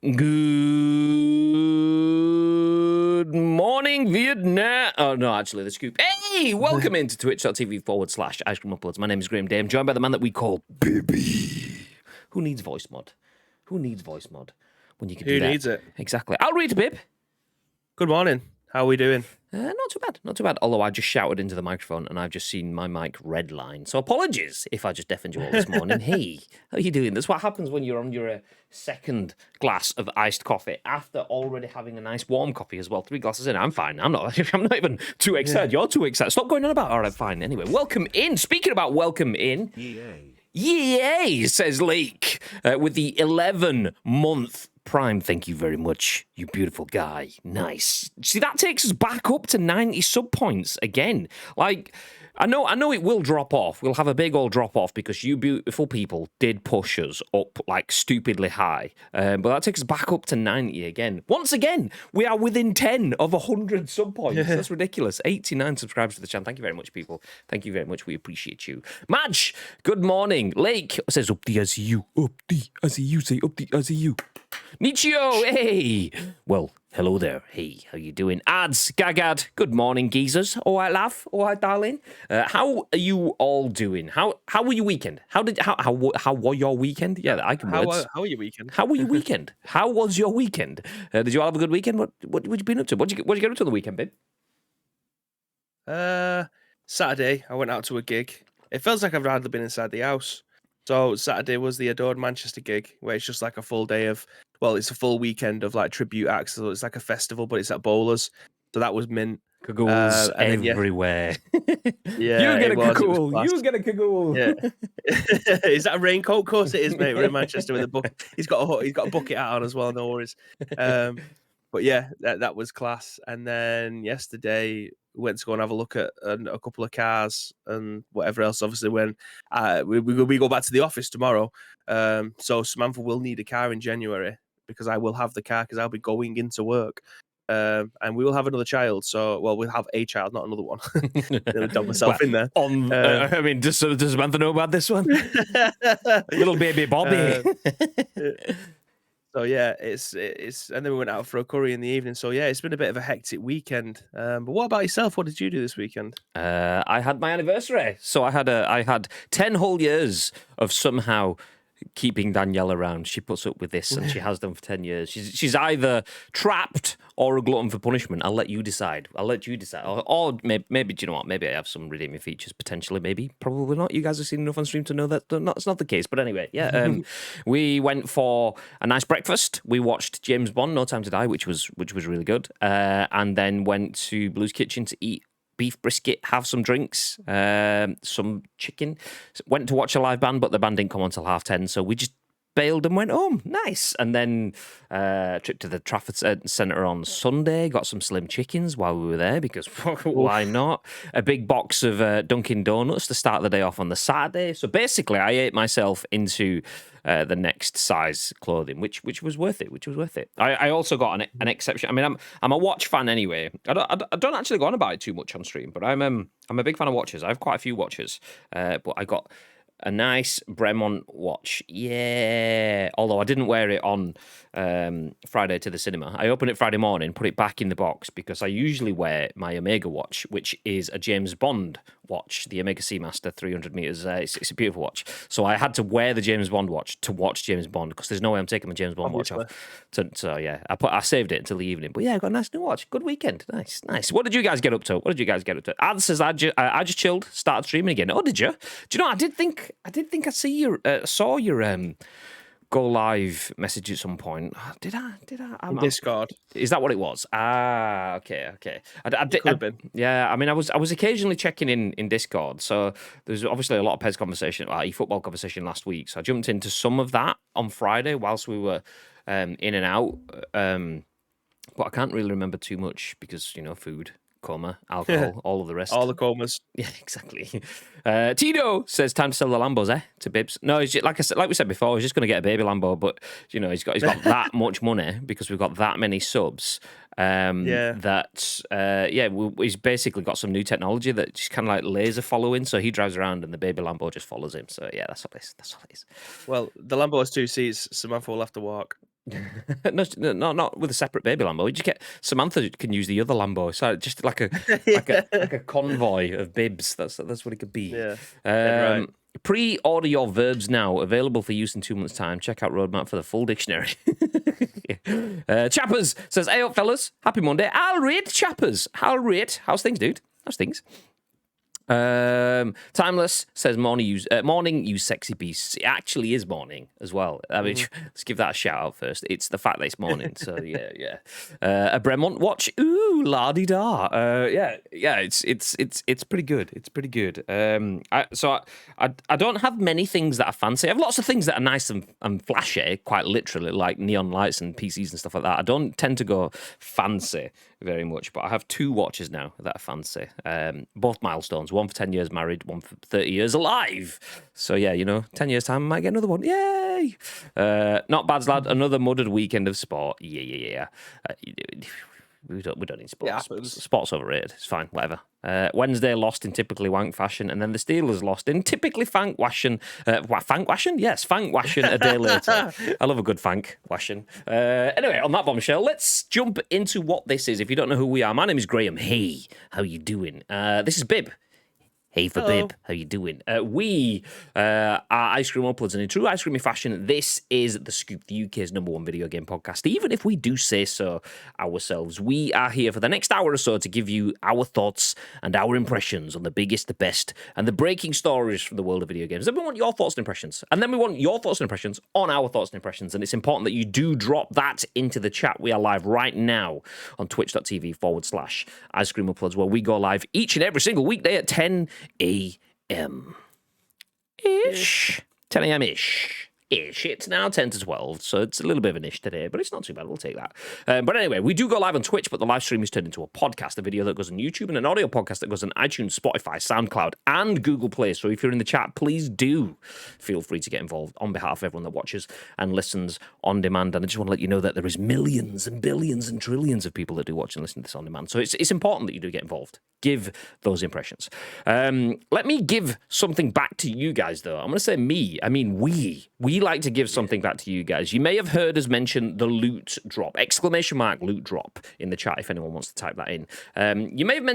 Good morning, Vietnam. Oh, no, actually, the scoop. Hey, welcome into twitch.tv/Ice Cream Uploads. My name is Graham Day. I'm joined by the man that we call Bibby. Who needs voice mod? Who needs voice mod when you can do that? Who needs it? Exactly. I'll read, Bib. Good morning. How are we doing? Not too bad, not too bad. Although I just shouted into the microphone and I've just seen my mic redline. So apologies if I just deafened you all this morning. Hey, how are you doing? That's what happens when you're on your second glass of iced coffee after already having a nice warm coffee as well. 3 glasses in. I'm fine. I'm not even too excited. Yeah. You're too excited. Stop going on about. All right, fine. Anyway, welcome in. Speaking about welcome in. Yay, says Lake, with the 11-month Prime. Thank you very much, you beautiful guy. Nice. See, that takes us back up to 90 sub points again. Like, I know it will drop off. We'll have a big old drop off because you beautiful people did push us up like stupidly high. But that takes us back up to 90 again. Once again, we are within 10 of 100 sub points. That's ridiculous. 89 subscribers to the channel. Thank you very much, people. Thank you very much. We appreciate you. Madge, good morning. Lake says up the as you. Up the as you say up the as you. Nichio, hey. Well, hello there. Hey, how you doing? Ads, Gagad, good morning, geezers. All right, laugh. All right, darling. How are you all doing? How were your weekend? How was your weekend? Yeah, I can words. How are your weekend? How were your weekend? How was your weekend? Did you all have a good weekend? What you been up to? What you get up to on the weekend, babe? Saturday, I went out to a gig. It feels like I've hardly been inside the house. So Saturday was the Adored Manchester gig, where it's just like a full day of, well, it's a full weekend of like tribute acts. So it's like a festival, but it's at Bowlers. So that was mint. Cagoles everywhere. Yeah, you get a cagoule. You get a cagoule. Yeah. Is that a raincoat? Of course it is, mate. We're in Manchester with a bucket. He's got a bucket hat on as well. No worries. But yeah, that was class. And then yesterday we went to go and have a look at a couple of cars and whatever else. Obviously, when we go back to the office tomorrow, so Samantha will need a car in January because I will have the car because I'll be going into work. And we will have another child. So, well, we'll have a child, not another one. I'll dump myself in there. I mean, does Samantha know about this one? Little baby Bobby. So yeah, it's and then we went out for a curry in the evening. So yeah, it's been a bit of a hectic weekend. But what about yourself? What did you do this weekend? I had my anniversary, so I had 10 whole years of somehow keeping Danielle around. She puts up with this, and she has done for 10 years. She's either trapped or a glutton for punishment. I'll let you decide. Or maybe, do you know what? Maybe I have some redeeming features, potentially, maybe. Probably not. You guys have seen enough on stream to know that that's not the case. But anyway, yeah. We went for a nice breakfast. We watched James Bond, No Time to Die, which was really good. And then went to Blue's Kitchen to eat beef brisket, have some drinks, some chicken. Went to watch a live band, but the band didn't come on until 10:30, so we just bailed and went home. Nice. And then trip to the Trafford Centre on Sunday, got some slim chickens while we were there, because why not? A big box of Dunkin' Donuts to start the day off on the Saturday. So basically, I ate myself into the next size clothing, which was worth it. I also got an exception. I mean, I'm a watch fan anyway. I don't actually go on about it too much on stream, but I'm a big fan of watches. I have quite a few watches, but I got a nice Bremont watch. Yeah. Although I didn't wear it on Friday to the cinema. I opened it Friday morning, put it back in the box, because I usually wear my Omega watch, which is a James Bond watch, the Omega Seamaster 300 meters. It's a beautiful watch. So I had to wear the James Bond watch to watch James Bond, because there's no way I'm taking my James Bond watch off. So yeah, I saved it until the evening. But yeah, I got a nice new watch. Good weekend. Nice. What did you guys get up to? Ad says I just chilled, started streaming again. Oh, did you? Do you know? I did think I saw your go live message at some point. Did I? In Discord. Is that what it was? Okay. I Could have been. Yeah, I mean, I was occasionally checking in Discord. So there's obviously a lot of PES conversation, eFootball conversation last week. So I jumped into some of that on Friday whilst we were in and out. But I can't really remember too much because, food, coma, alcohol, all of the rest. All the comas. Yeah, exactly. Tito says, time to sell the Lambos, eh? To Bibs. No, he's just, like we said before, he's just going to get a baby Lambo, but he's got that much money because we've got that many subs. He's basically got some new technology that just kind of like laser following. So he drives around and the baby Lambo just follows him. So yeah, that's all it is. Well, the Lambo has 2 seats. Samantha will have to walk. No, not with a separate baby Lambo. You just get Samantha can use the other Lambo. So just like a like a convoy of bibs. That's what it could be. Yeah. Right. Pre-order your verbs now. Available for use in 2 months' time. Check out Roadmap for the full dictionary. Chappers says, "Hey up, fellas. Happy Monday. I'll rate Chappers. I'll rate. How's things, dude? How's things?" Timeless says, morning, you sexy beasts. It actually is morning as well. I mean, let's give that a shout out first. It's the fact that it's morning. So yeah. A Bremont watch. Ooh, la di da. Yeah. It's pretty good. It's pretty good. I don't have many things that I fancy. I have lots of things that are nice and flashy, quite literally, like neon lights and PCs and stuff like that. I don't tend to go fancy very much, but I have 2 watches now that I fancy. Both milestones. One for 10 years married, one for 30 years alive. So yeah, 10 years time, I might get another one. Yay! Not bad, lad. Another mudded weekend of sport. Yeah. We don't need sports. Yeah, Sport's overrated. It's fine, whatever. Wednesday lost in typically wank fashion, and then the Steelers lost in typically fank washing. Fank washing? Yes, fank washing a day later. I love a good fank washing. Anyway, on that bombshell, let's jump into what this is. If you don't know who we are, my name is Graham. Hey, how you doing? This is Bib. Hey for Hello. Bib, how you doing? We are Ice Cream Uploads, and in true ice creamy fashion, this is The Scoop, the UK's #1 video game podcast. Even if we do say so ourselves, we are here for the next hour or so to give you our thoughts and our impressions on the biggest, the best, and the breaking stories from the world of video games. Then we want your thoughts and impressions, and then we want your thoughts and impressions on our thoughts and impressions, and it's important that you do drop that into the chat. We are live right now on twitch.tv/Ice Cream Uploads, where we go live each and every single weekday at 10 a.m. ish. 10 a.m. ish. It's now 10 to 12, so it's a little bit of an ish today, but it's not too bad. We'll take that. But anyway, we do go live on Twitch, but the live stream is turned into a podcast, a video that goes on YouTube, and an audio podcast that goes on iTunes, Spotify, SoundCloud, and Google Play. So if you're in the chat, please do feel free to get involved on behalf of everyone that watches and listens on demand. And I just want to let you know that there is millions and billions and trillions of people that do watch and listen to this on demand. So it's important that you do get involved. Give those impressions. Let me give something back to you guys, though. I'm going to say me. I mean, we like to give something back to you guys. You may have heard us mention the loot drop, ! Loot drop in the chat if anyone wants to type that in. You may have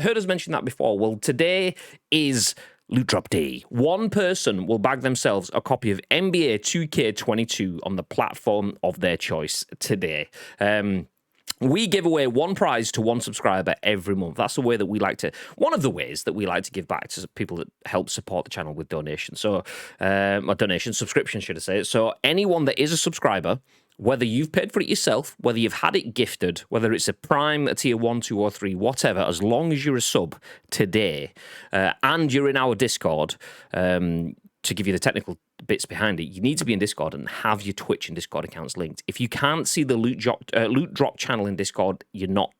heard us mention that before. Well, today is Loot Drop Day. One person will bag themselves a copy of NBA 2K22 on the platform of their choice today. We give away one prize to one subscriber every month. That's the way that we like to, one of the ways that we like to give back to people that help support the channel with donations. So, subscription, should I say. So anyone that is a subscriber, whether you've paid for it yourself, whether you've had it gifted, whether it's a Prime, a Tier 1, 2, or 3, whatever, as long as you're a sub today, and you're in our Discord, to give you the technical bits behind it, you need to be in Discord and have your Twitch and Discord accounts linked. If you can't see the loot drop channel in Discord, you're not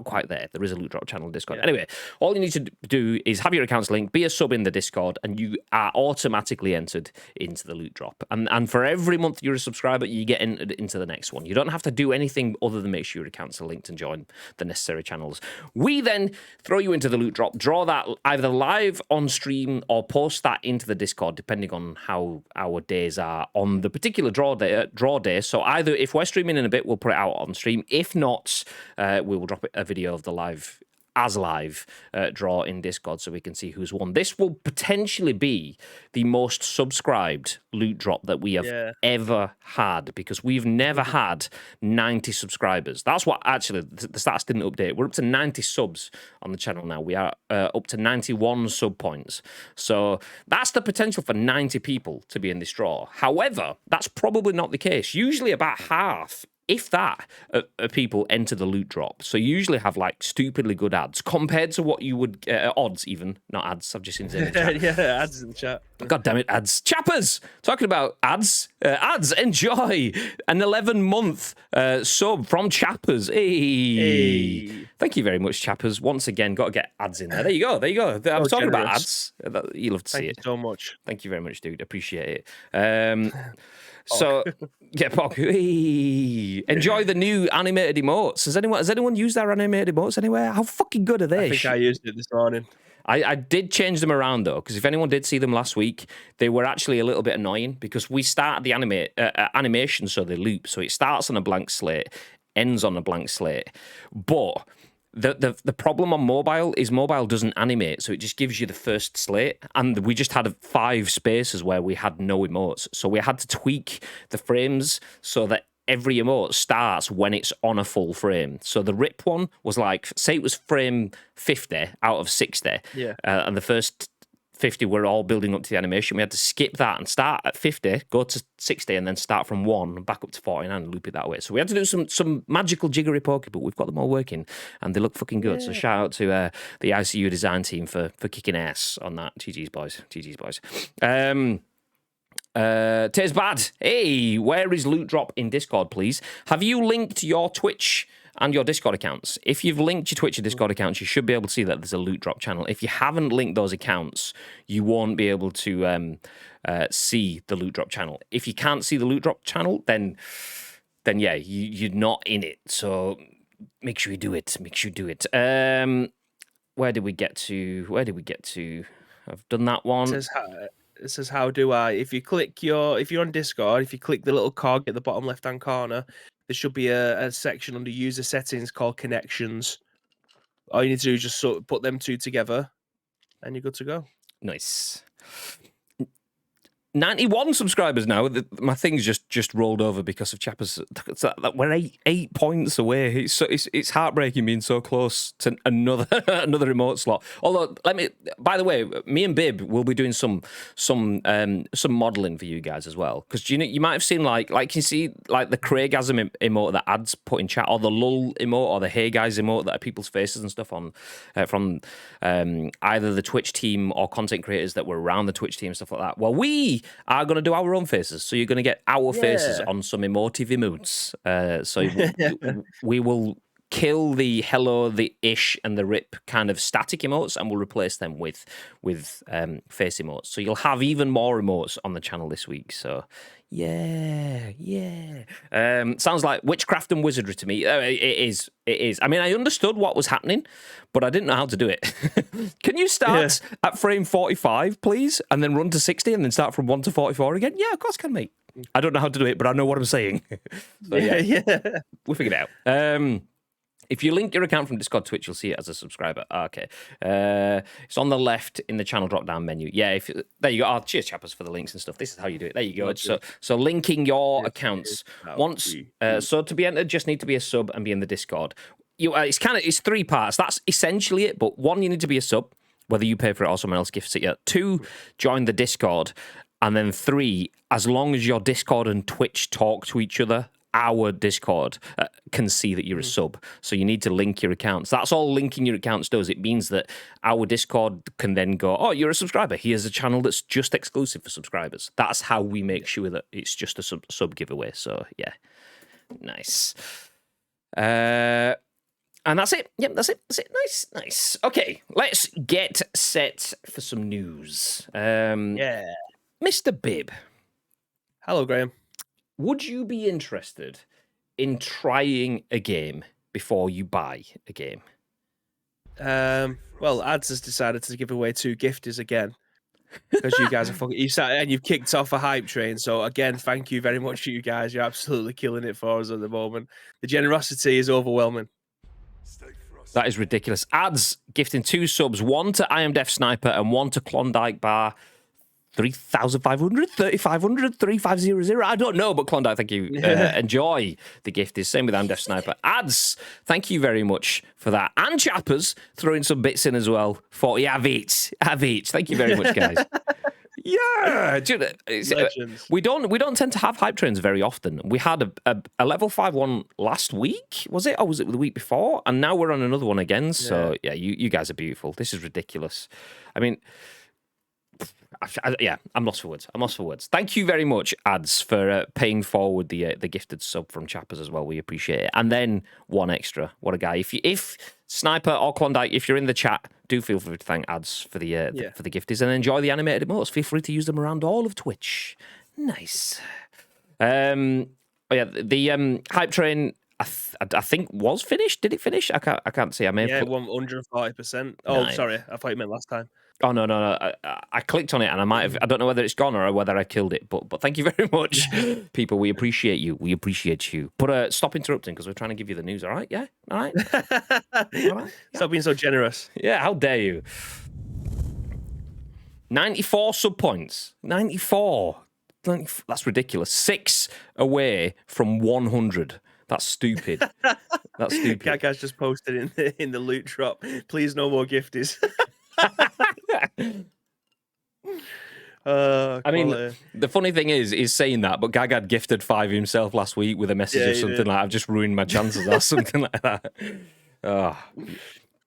quite there. There is a loot drop channel in Discord. Yeah. Anyway, all you need to do is have your accounts linked, be a sub in the Discord, and you are automatically entered into the loot drop. And for every month you're a subscriber, you get entered into the next one. You don't have to do anything other than make sure your accounts are linked and join the necessary channels. We then throw you into the loot drop, draw that either live on stream or post that into the Discord, depending on how our days are on the particular draw day. So either if we're streaming in a bit, we'll put it out on stream. If not, we will drop a video of the live draw in Discord so we can see who's won. This will potentially be the most subscribed loot drop that we have ever had, because we've never had 90 subscribers. That's what actually the stats didn't update. We're up to 90 subs on the channel now. We are up to 91 sub points. So that's the potential for 90 people to be in this draw. However, that's probably not the case. Usually about half, if that, people enter the loot drop. So you usually have like stupidly good ads compared to what you would, odds even, not ads, I've just seen it in the chat. Yeah, ads in the chat. God damn it, ads. Chappers, talking about ads, enjoy an 11-month sub from Chappers. Hey. Thank you very much, Chappers. Once again, got to get ads in there. There you go. I'm talking about ads. You love to see it. Thank you so much. Thank you very much, dude. Appreciate it. So, yeah, Pog. Enjoy the new animated emotes. Has anyone used our animated emotes anywhere? How fucking good are they? I think I used it this morning. I did change them around though, because if anyone did see them last week, they were actually a little bit annoying because we started the animation so they loop. So it starts on a blank slate, ends on a blank slate. But the problem on mobile is mobile doesn't animate, so it just gives you the first slate. And we just had 5 spaces where we had no emotes. So we had to tweak the frames so that every emote starts when it's on a full frame. So the rip one was like, say it was frame 50 out of 60. Yeah. And the first 50 were all building up to the animation. We had to skip that and start at 50, go to 60, and then start from 1 and back up to 49 and loop it that way. So we had to do some magical jiggery pokey, but we've got them all working and they look fucking good. So shout out to the ICU design team for kicking ass on that. GG's boys. GG's boys. Taste bad. Hey, where is Loot Drop in Discord, please? Have you linked your Twitch and your Discord accounts? If you've linked your Twitch and Discord accounts, you should be able to see that there's a Loot Drop channel. If you haven't linked those accounts, you won't be able to see the Loot Drop channel. If you can't see the Loot Drop channel, then yeah, you're not in it. So make sure you do it. Make sure you do it. Where did we get to? I've done that one. It says, how do I? If you're on Discord, if you click the little cog at the bottom left-hand corner, there should be a section under user settings called connections. All you need to do is just sort of put them 2 together and you're good to go. Nice. 91 subscribers now. My thing's just rolled over because of Chappers. We're 8 points away. It's heartbreaking being so close to another remote slot. Although, by the way, me and Bib will be doing some modelling for you guys as well. Because you might have seen like you see like the Craigasm emote that ads put in chat, or the lull emote, or the hey guys emote that are people's faces and stuff on from either the Twitch team or content creators that were around the Twitch team, stuff like that. Well, we are going to do our own faces, so you're going to get our faces on some emotive emotes. So we will kill the hello, the ish, and the rip kind of static emotes, and we'll replace them with face emotes. So you'll have even more emotes on the channel this week. So yeah. Sounds like witchcraft and wizardry to me. It is. I mean, I understood what was happening, but I didn't know how to do it. Can you start at frame 45, please, and then run to 60, and then start from 1 to 44 again? Yeah, of course I can, mate. I don't know how to do it, but I know what I'm saying. So, yeah. We figured it out. If you link your account from Discord Twitch, you'll see it as a subscriber. Okay. It's on the left in the channel drop-down menu. Yeah, there you go. Oh, cheers, Chappers, for the links and stuff. This is how you do it. There you go. So linking your accounts. So to be entered, just need to be a sub and be in the Discord. It's 3 parts. That's essentially it. But 1, you need to be a sub, whether you pay for it or someone else gifts it you. 2, join the Discord. And then 3, as long as your Discord and Twitch talk to each other, our Discord can see that you're a sub. So you need to link your accounts. That's all linking your accounts does. It means that our Discord can then go, oh, you're a subscriber. Here's a channel that's just exclusive for subscribers. That's how we make sure that it's just a sub giveaway. So, yeah. Nice. And that's it. Yep, that's it. Nice. Okay, let's get set for some news. Mr. Bibb. Hello, Graham. Would you be interested in trying a game before you buy a game? Well, Ads has decided to give away 2 gifters again because you guys are fucking. You've kicked off a hype train. So again, thank you very much, you guys. You're absolutely killing it for us at the moment. The generosity is overwhelming. That is ridiculous. Ads gifting 2 subs, 1 to I Am Deaf Sniper and 1 to Klondike Bar. 3,500, 3,500, 3,500. I don't know, but Klondike, thank you. Enjoy the gift. Is same with I'm Deaf Sniper. Ads, thank you very much for that. And Chappers throwing some bits in as well. 40 have each. Thank you very much, guys. Yeah, we don't tend to have hype trains very often. We had a level 5 one last week, was it? Or was it the week before? And now we're on another one again. So yeah, you guys are beautiful. This is ridiculous. I mean, I'm lost for words. Thank you very much, Ads, for paying forward the gifted sub from Chappers as well. We appreciate it. And then 1 extra. What a guy! If Sniper or Klondike, if you're in the chat, do feel free to thank Ads for the gifties and enjoy the animated emotes. Feel free to use them around all of Twitch. Nice. The hype train. I think was finished. Did it finish? I can't see. I may Yeah, have. 140%. Oh, Nice. sorry. I thought you meant last time. Oh no. I clicked on it and I might have. I don't know whether it's gone or whether I killed it. But thank you very much, people. We appreciate you. We appreciate you. But stop interrupting because we're trying to give you the news. All right? Yeah. All right. All right? Yeah. Stop being so generous. Yeah. How dare you? 94 sub points. 94. That's ridiculous. 6 away from 100. That's stupid. That's stupid. Gaga's just posted in the loot drop. Please, no more gifties. I mean, the funny thing is saying that, but Gag had gifted 5 himself last week with a message of something like, I've just ruined my chances or something like that. Oh. Do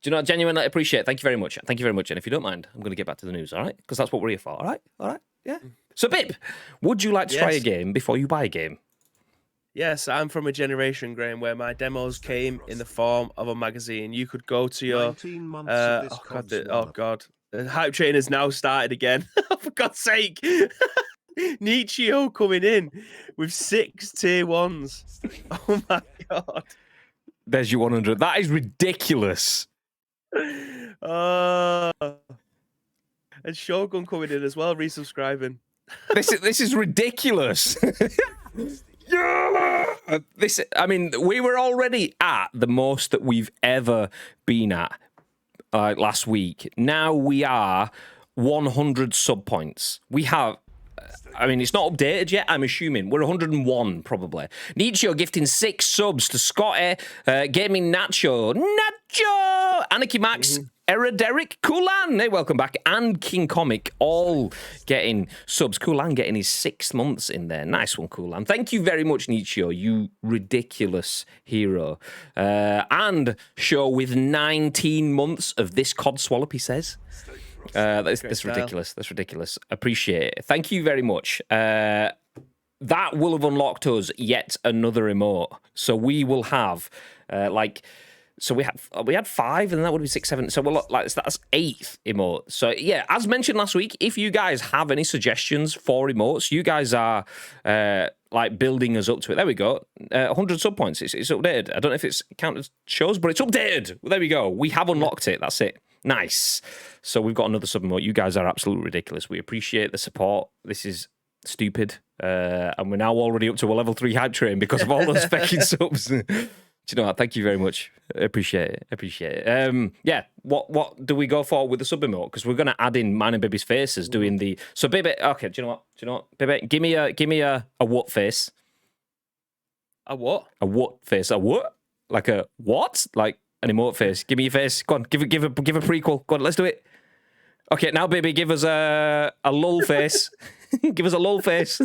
you know what? Genuinely appreciate it. Thank you very much. Thank you very much. And if you don't mind, I'm going to get back to the news, all right? Because that's what we're here for, all right? All right? Yeah. So, Bib, would you like to try a game before you buy a game? Yes, I'm from a generation, Graham, where my demos came in the form of a magazine. You could go to your... oh, God. The hype train has now started again. For God's sake. Nietzscheo coming in with 6 tier 1s. Oh, my God. There's your 100. That is ridiculous. And Shogun coming in as well, resubscribing. This is ridiculous. Yeah! I mean, we were already at the most that we've ever been at last week. Now we are 100 sub points. We have, I mean, it's not updated yet, I'm assuming. We're 101, probably. Nietzsche gifting 6 subs to Scotty, Gaming Nacho, Anarchy Max, Derek, Coolan, hey, welcome back, and King Comic, all getting subs. Coolan getting his 6 months in there. Nice one, Coolan. Thank you very much, Nietzsche, you ridiculous hero. And show with 19 months of this codswallop, he says. That's ridiculous. That's ridiculous. Appreciate it. Thank you very much. That will have unlocked us yet another emote. So we will have so we had 5, and that would be 6, 7. So that's 8th emote. So yeah, as mentioned last week, if you guys have any suggestions for emotes, you guys are building us up to it. There we go. 100 sub points. It's updated. I don't know if it's counted shows, but it's updated. There we go. We have unlocked it. That's it. Nice. So we've got another sub emote. You guys are absolutely ridiculous. We appreciate the support. This is stupid. And we're now already up to a level 3 hype train because of all those specking subs. Do you know what? Thank you very much. Appreciate it. Yeah. What do we go for with the sub emote? Because we're going to add in mine and Bibby's faces doing the. So Bibby, okay. Do you know what? Bibby, give me a what face? A what? A what face? A what? Like a what? Like an emote face. Give me your face. Go on. Give a prequel. Go on. Let's do it. Okay. Now, Bibby, give us a lull face. Give us a lull face.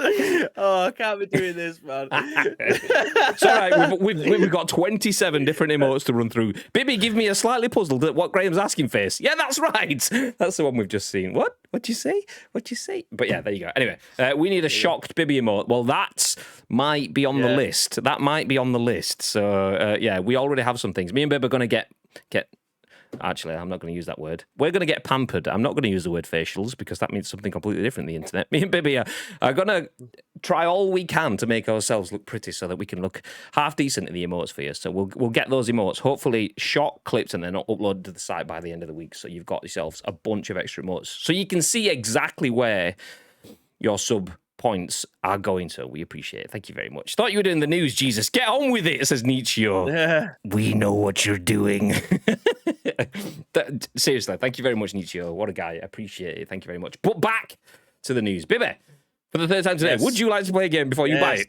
Oh, I can't be doing this, man. It's all right. We've got 27 different emotes to run through. Bibby, give me a slightly puzzled at what Graham's asking face. Yeah, that's right. That's the one we've just seen. What? What'd you say? But yeah, there you go. Anyway, we need a shocked Bibby emote. Well, that might be on the list. That might be on the list. So yeah, we already have some things. Me and Bibby are going to get. Actually, I'm not going to use that word. We're going to get pampered. I'm not going to use the word facials because that means something completely different on the internet. Me and Bibby are going to try all we can to make ourselves look pretty so that we can look half decent in the emotes for you. So we'll get those emotes, hopefully shot, clipped, and then uploaded to the site by the end of the week. So you've got yourselves a bunch of extra emotes. So you can see exactly where your sub points are going to. We appreciate it. Thank you very much. Thought you were doing the news, Jesus. Get on with it, says Nietzsche. Yeah. We know what you're doing. Seriously, thank you very much, Nietzsche. What a guy. I appreciate it. Thank you very much. But back to the news. Bibby, for the 3rd time today, would you like to play a game before you buy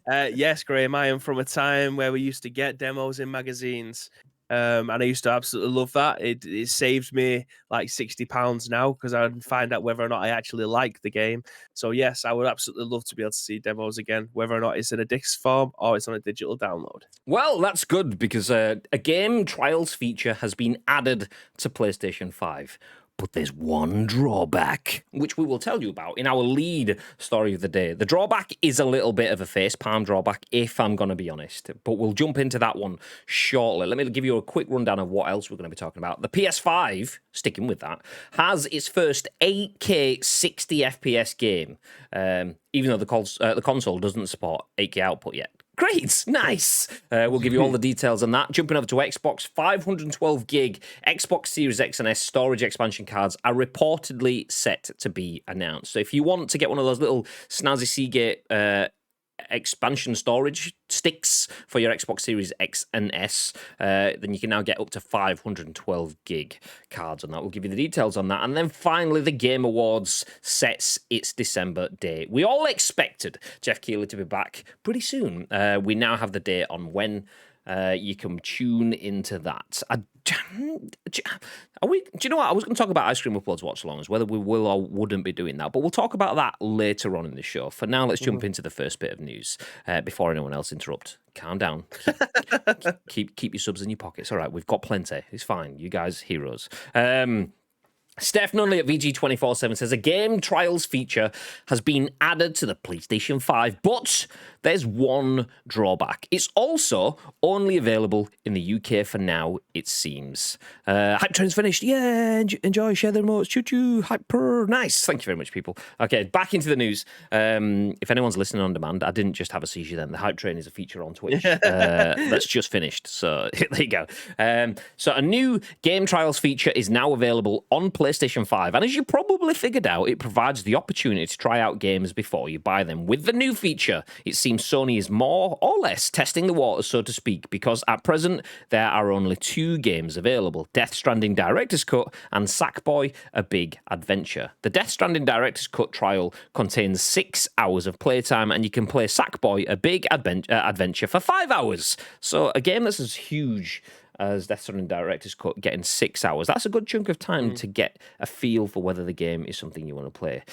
it? Yes, Graham. I am from a time where we used to get demos in magazines. And I used to absolutely love that. It saved me like £60 now because I find out whether or not I actually like the game. So yes, I would absolutely love to be able to see demos again, whether or not it's in a disc form or it's on a digital download. Well, that's good because a game trials feature has been added to PlayStation 5. But there's one drawback, which we will tell you about in our lead story of the day. The drawback is a little bit of a facepalm drawback, if I'm going to be honest. But we'll jump into that one shortly. Let me give you a quick rundown of what else we're going to be talking about. The PS5, sticking with that, has its first 8K 60 FPS game, even though the console doesn't support 8K output yet. Great, nice. We'll give you all the details on that. Jumping over to Xbox, 512 gig Xbox Series X and S storage expansion cards are reportedly set to be announced. So if you want to get one of those little snazzy Seagate expansion storage sticks for your Xbox Series X and S, then you can now get up to 512 gig cards on that. We'll give you the details on that. And then finally, the Game Awards sets its December date. We all expected Jeff Keighley to be back pretty soon. We now have the date on when you can tune into that. Do you know what? I was going to talk about Ice Cream Uploads watch alongs, whether we will or wouldn't be doing that, but we'll talk about that later on in the show. For now, let's jump into the first bit of news before anyone else interrupts. Calm down. Keep your subs in your pockets. All right, we've got plenty. It's fine. You guys, heroes. Steph Nunneley at VG247 says a game trials feature has been added to the PlayStation 5, but there's one drawback. It's also only available in the UK for now, it seems. Hype train's finished. Yeah, enjoy, share the remotes. Choo-choo, hyper. Nice. Thank you very much, people. Okay, back into the news. If anyone's listening on demand, I didn't just have a seizure then. The hype train is a feature on Twitch that's just finished. So there you go. So a new game trials feature is now available on PlayStation 5. And as you probably figured out, it provides the opportunity to try out games before you buy them. With the new feature, it seems Sony is more or less testing the waters, so to speak, because at present there are only 2 games available: Death Stranding Director's Cut and Sackboy: A Big Adventure. The Death Stranding Director's Cut trial contains 6 hours of playtime, and you can play Sackboy: A Big Adventure for 5 hours. So a game that's as huge as Death Stranding Director's Cut getting 6 hours, that's a good chunk of time to get a feel for whether the game is something you want to play.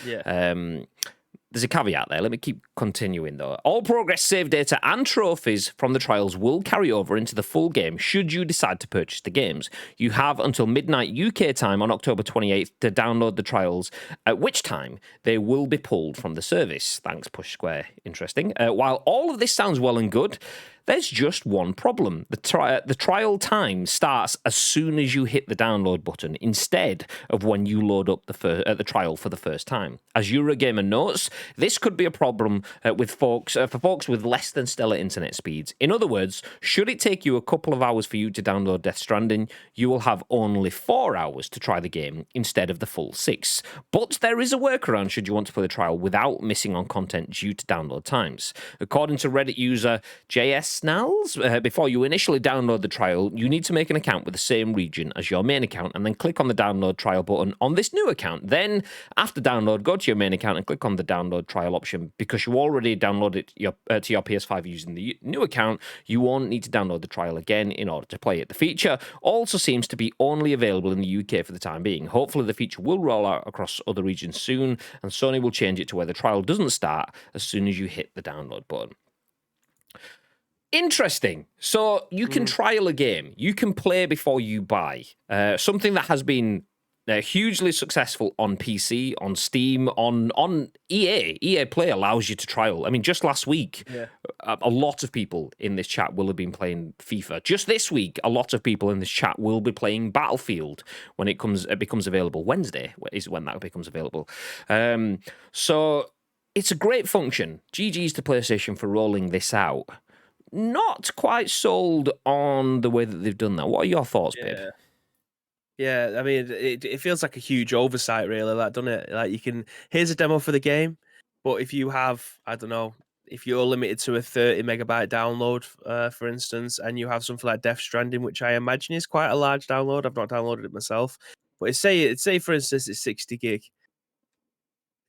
There's a caveat there. Let me keep continuing, though. All progress, save data, and trophies from the trials will carry over into the full game should you decide to purchase the games. You have until midnight UK time on October 28th to download the trials, at which time they will be pulled from the service. Thanks, Push Square. Interesting. While all of this sounds well and good, there's just one problem. The trial time starts as soon as you hit the download button, instead of when you load up the trial for the first time. As Eurogamer notes, this could be a problem for folks with less than stellar internet speeds. In other words, should it take you a couple of hours for you to download Death Stranding, you will have only 4 hours to try the game instead of the full 6. But there is a workaround should you want to play the trial without missing on content due to download times. According to Reddit user JS Snalls, before you initially download the trial, you need to make an account with the same region as your main account and then click on the download trial button on this new account. Then, after download, go to your main account and click on the download trial option. Because you already downloaded to your PS5 using the new account, you won't need to download the trial again in order to play it. The feature also seems to be only available in the UK for the time being. Hopefully, the feature will roll out across other regions soon, and Sony will change it to where the trial doesn't start as soon as you hit the download button. Interesting. So you can trial a game. You can play before you buy. Something that has been hugely successful on PC, on Steam, on EA. EA Play allows you to trial. I mean, just last week, a lot of people in this chat will have been playing FIFA. Just this week, a lot of people in this chat will be playing Battlefield when it becomes available. Wednesday is when that becomes available. So it's a great function. GG's to PlayStation for rolling this out. Not quite sold on the way that they've done that. What are your thoughts, babe? Yeah, I mean, it feels like a huge oversight, really, like, doesn't it? Like, here's a demo for the game, but if you have, I don't know, if you're limited to a 30 megabyte download, for instance, and you have something like Death Stranding, which I imagine is quite a large download. I've not downloaded it myself, but say for instance it's 60 gig.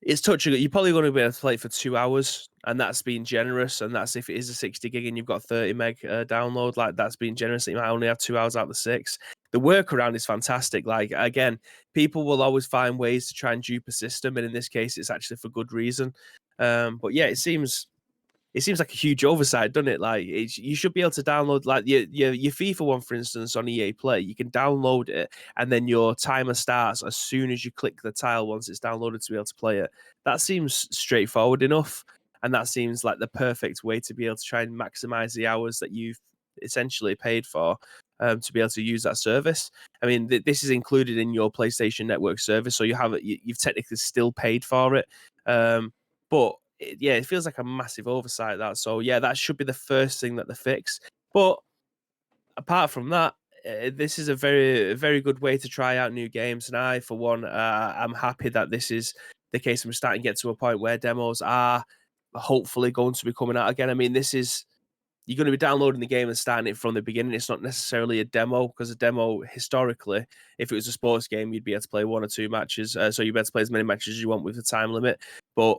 It's touching it. You're probably going to be able to play it for 2 hours, and that's being generous. And that's if it is a 60 gig and you've got 30 meg download, like that's being generous. You might only have 2 hours out of the 6. The workaround is fantastic. Like, again, people will always find ways to try and dupe a system, and in this case, it's actually for good reason. But yeah, it seems it seems like a huge oversight, doesn't it? Like you should be able to download like your FIFA one, for instance, on EA Play. You can download it, and then your timer starts as soon as you click the tile once it's downloaded to be able to play it. That seems straightforward enough, and that seems like the perfect way to be able to try and maximize the hours that you've essentially paid for. To be able to use that service. I mean, this is included in your PlayStation Network service, so you've technically still paid for it. But it feels like a massive oversight, that. So yeah, that should be the first thing that they fix. But apart from that, this is a very, very good way to try out new games. And I, for one, I'm happy that this is the case. I'm starting to get to a point where demos are hopefully going to be coming out again. I mean, you're going to be downloading the game and starting it from the beginning. It's not necessarily a demo, because a demo, historically, if it was a sports game, you'd be able to play 1 or 2 matches. So you'd be able to play as many matches as you want with the time limit. But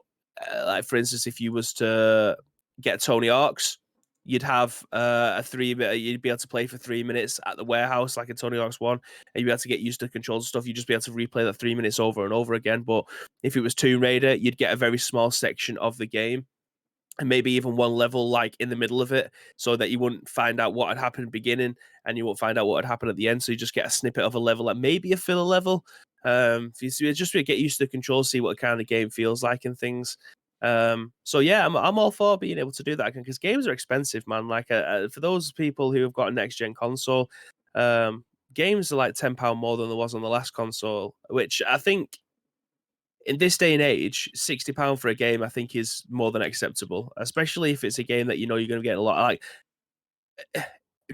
like, for instance, if you was to get Tony Hawk's, you'd have you'd be able to play for 3 minutes at the warehouse, like in Tony Hawk's 1, and you'd be able to get used to the controls and stuff. You'd just be able to replay that 3 minutes over and over again. But if it was Tomb Raider, you'd get a very small section of the game, and maybe even one level like in the middle of it, so that you wouldn't find out what had happened in the beginning and you won't find out what had happened at the end. So you just get a snippet of a level, like maybe a filler level. Just to get used to the controls, see what kind of game feels like and things. So yeah, I'm all for being able to do that, because games are expensive, man. Like for those people who have got a next gen console, games are like £10 more than there was on the last console, which I think, in this day and age, £60 for a game, I think, is more than acceptable, especially if it's a game that you know you're going to get a lot. Like,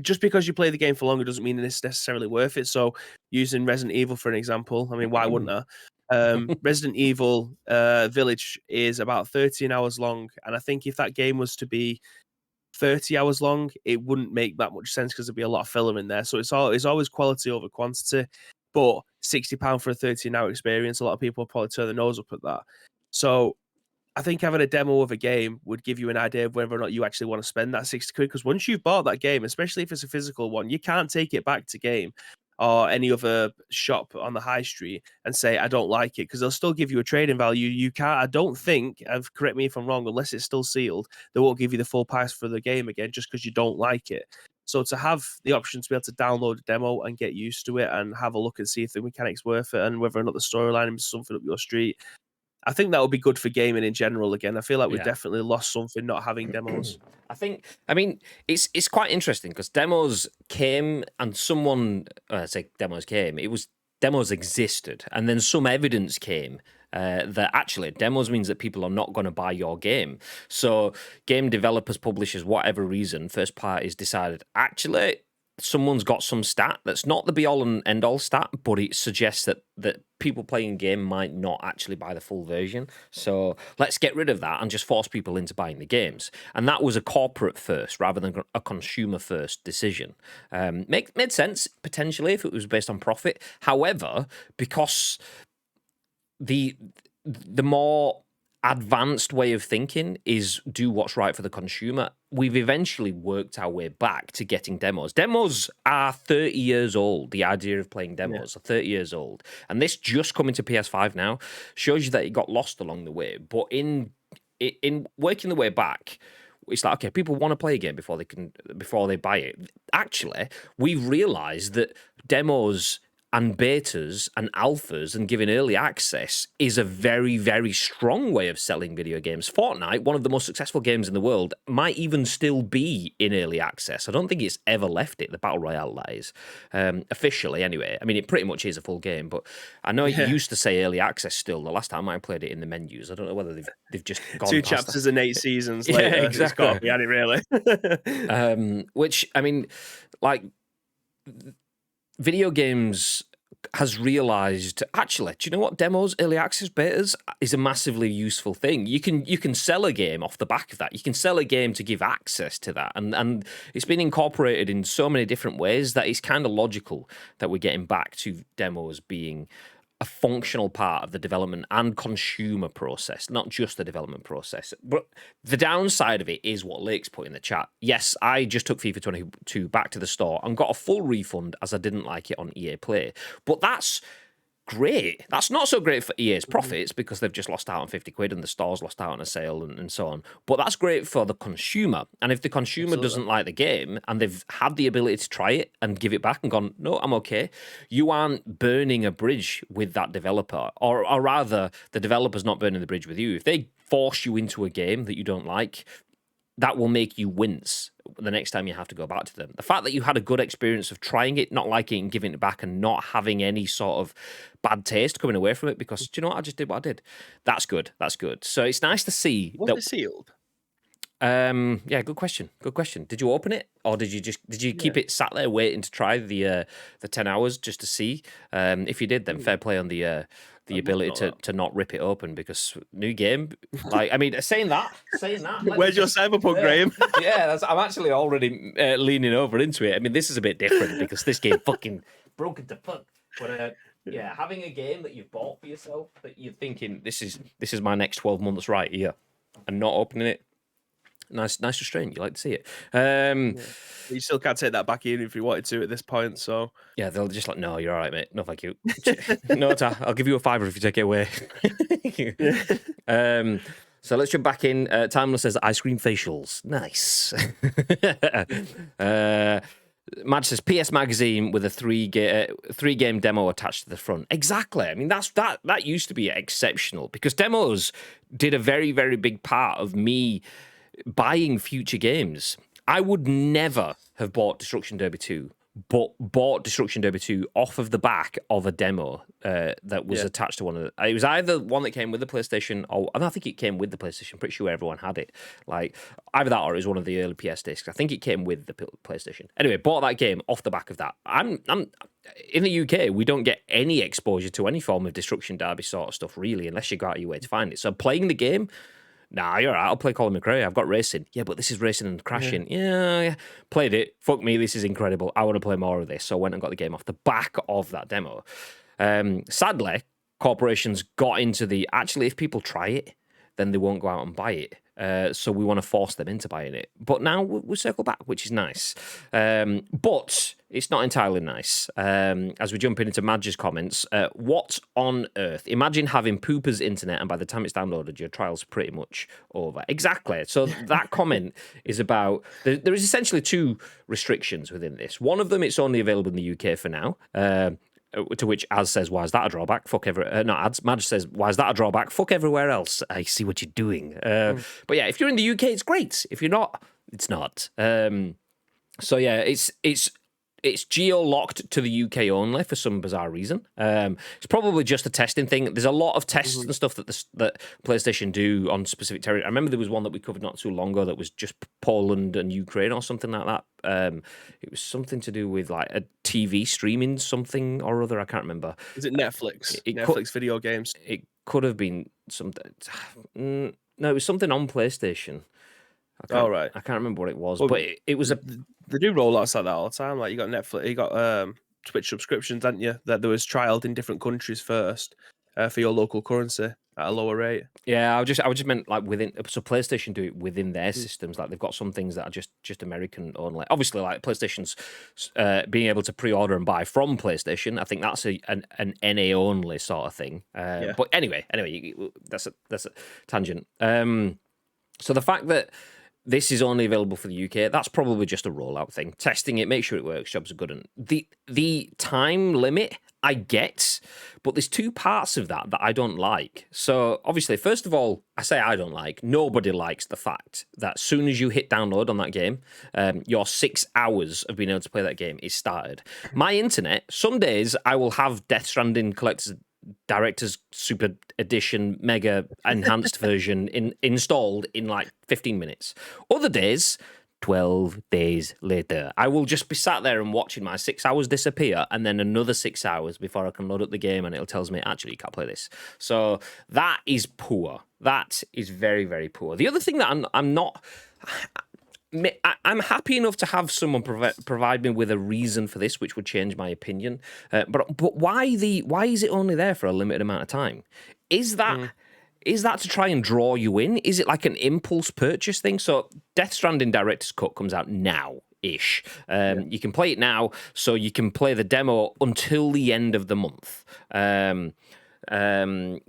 just because you play the game for longer doesn't mean it's necessarily worth it. So, using Resident Evil for an example, I mean, why wouldn't I? Resident Evil Village is about 13 hours long, and I think if that game was to be 30 hours long, it wouldn't make that much sense, because there'd be a lot of filler in there. So it's always quality over quantity. But £60 for a 13-hour experience, a lot of people probably turn their nose up at that. So I think having a demo of a game would give you an idea of whether or not you actually want to spend that 60 quid. Because once you've bought that game, especially if it's a physical one, you can't take it back to Game or any other shop on the high street and say, I don't like it, because they'll still give you a trading value. You can't, I don't think, correct me if I'm wrong, unless it's still sealed, they won't give you the full price for the game again just because you don't like it. So to have the option to be able to download a demo and get used to it and have a look and see if the mechanic's worth it and whether or not the storyline is something up your street, I think that would be good for gaming in general again. I feel like we've definitely lost something not having demos. I mean, it's quite interesting, because demos came, and it was demos existed, and then some evidence came that actually demos means that people are not going to buy your game. So game developers, publishers, whatever reason, first parties decided, actually, someone's got some stat that's not the be-all and end-all stat, but it suggests that people playing a game might not actually buy the full version. So let's get rid of that and just force people into buying the games. And that was a corporate first rather than a consumer first decision. Made sense, potentially, if it was based on profit. However, because the more advanced way of thinking is do what's right for the consumer, we've eventually worked our way back to getting demos. Demos are 30 years old. The idea of playing demos are 30 years old. And this just coming to PS5 now shows you that it got lost along the way. But in working the way back, it's like, okay, people want to play a game before they buy it. Actually, we've realized that demos and betas and alphas and giving early access is a very, very strong way of selling video games. Fortnite, one of the most successful games in the world, might even still be in early access. I don't think it's ever left it, the Battle Royale, that is. Officially, anyway. I mean, it pretty much is a full game, but I know it used to say early access still. The last time I played it in the menus, I don't know whether they've just gone 2 past chapters and 8 seasons later. Yeah, exactly. It's got to be at it, really. Which, I mean, like, video games has realized, actually, do you know what? Demos, early access, betas is a massively useful thing. You can sell a game off the back of that. You can sell a game to give access to that. And it's been incorporated in so many different ways that it's kind of logical that we're getting back to demos being a functional part of the development and consumer process, not just the development process. But the downside of it is what Lake's put in the chat. Yes, I just took FIFA 22 back to the store and got a full refund as I didn't like it on EA Play. But that's great. That's not so great for EA's profits because they've just lost out on 50 quid and the store's lost out on a sale and so on. But that's great for the consumer. And if the consumer doesn't like the game and they've had the ability to try it and give it back and gone, no, I'm okay, you aren't burning a bridge with that developer. Or rather, the developer's not burning the bridge with you. If they force you into a game that you don't like, that will make you wince the next time you have to go back to them. The fact that you had a good experience of trying it, not liking it and giving it back and not having any sort of bad taste coming away from it because, do you know what, I just did what I did. That's good. That's good. So it's nice to see. Was it sealed? Yeah, good question. Good question. Did you open it or did you keep it sat there waiting to try the 10 hours just to see? If you did, then fair play on the ability to not rip it open because new game. Like, I mean, saying that. Where's your Cyberpunk, Graham? Yeah, I'm actually already leaning over into it. I mean, this is a bit different because this game fucking broken to fuck. But yeah, having a game that you've bought for yourself that you're thinking this is my next 12 months right here, and not opening it. Nice restraint. You like to see it. You still can't take that back in if you wanted to at this point. So yeah, they'll just like, no, you're all right, mate. No, thank you. No, I'll give you a $5 if you take it away. So let's jump back in. Timeless says ice cream facials. Nice. Madge says PS Magazine with a three game demo attached to the front. Exactly. I mean, that used to be exceptional because demos did a very, very big part of me buying future games. I would never have bought Destruction Derby 2, but bought Destruction Derby 2 off of the back of a demo that was attached to one of the... It was either one that came with the PlayStation, or I think it came with the PlayStation. I'm pretty sure everyone had it. Like, either that or it was one of the early PS discs. I think it came with the PlayStation. Anyway, bought that game off the back of that. I'm in the UK, we don't get any exposure to any form of Destruction Derby sort of stuff, really, unless you go out of your way to find it. So playing the game... Nah, you're right. I'll play Colin McRae. I've got racing. Yeah, but this is racing and crashing. Yeah. Played it. Fuck me, this is incredible. I want to play more of this. So I went and got the game off the back of that demo. Sadly, corporations got into actually, if people try it, then they won't go out and buy it. So we want to force them into buying it. But now we circle back, which is nice. But it's not entirely nice. As we jump into Madge's comments, what on earth? Imagine having pooper's internet and by the time it's downloaded, your trial's pretty much over. Exactly. So that comment is about... There is essentially two restrictions within this. One of them, it's only available in the UK for now. To which Az says, why is that a drawback? Madge says, why is that a drawback? Fuck everywhere else. I see what you're doing. But yeah, if you're in the UK, it's great. If you're not, it's not. So yeah, it's geo-locked to the UK only for some bizarre reason. It's probably just a testing thing. There's a lot of tests and stuff that PlayStation do on specific territory. I remember there was one that we covered not too long ago that was just Poland and Ukraine or something like that. It was something to do with like a TV streaming something or other. I can't remember. Is it Netflix? Netflix video games? It could have been something. No, it was something on PlayStation. I can't remember what it was, but it was a... They do rollouts like that all the time. Like you got Netflix, you got Twitch subscriptions, didn't you? That there was trialed in different countries first for your local currency at a lower rate. Yeah, I just meant like within. So PlayStation do it within their systems. Like they've got some things that are just American only. Obviously, like PlayStation's being able to pre-order and buy from PlayStation. I think that's an NA only sort of thing. But anyway, that's a tangent. So the fact that this is only available for the UK, that's probably just a rollout thing. Testing it, make sure it works, jobs are good. And the time limit, I get, but there's two parts of that I don't like. So obviously, first of all, I say I don't like, nobody likes the fact that as soon as you hit download on that game, your 6 hours of being able to play that game is started. My internet, some days I will have Death Stranding Collector's Director's Super Edition Mega Enhanced version installed in like 15 minutes. Other days, 12 days later, I will just be sat there and watching my 6 hours disappear and then another 6 hours before I can load up the game and it tells me, actually, you can't play this. So that is poor. That is very, very poor. The other thing that I'm not... I'm happy enough to have someone provide me with a reason for this, which would change my opinion. But why is it only there for a limited amount of time? Is that to try and draw you in? Is it like an impulse purchase thing? So Death Stranding Director's Cut comes out now ish. You can play it now, so you can play the demo until the end of the month.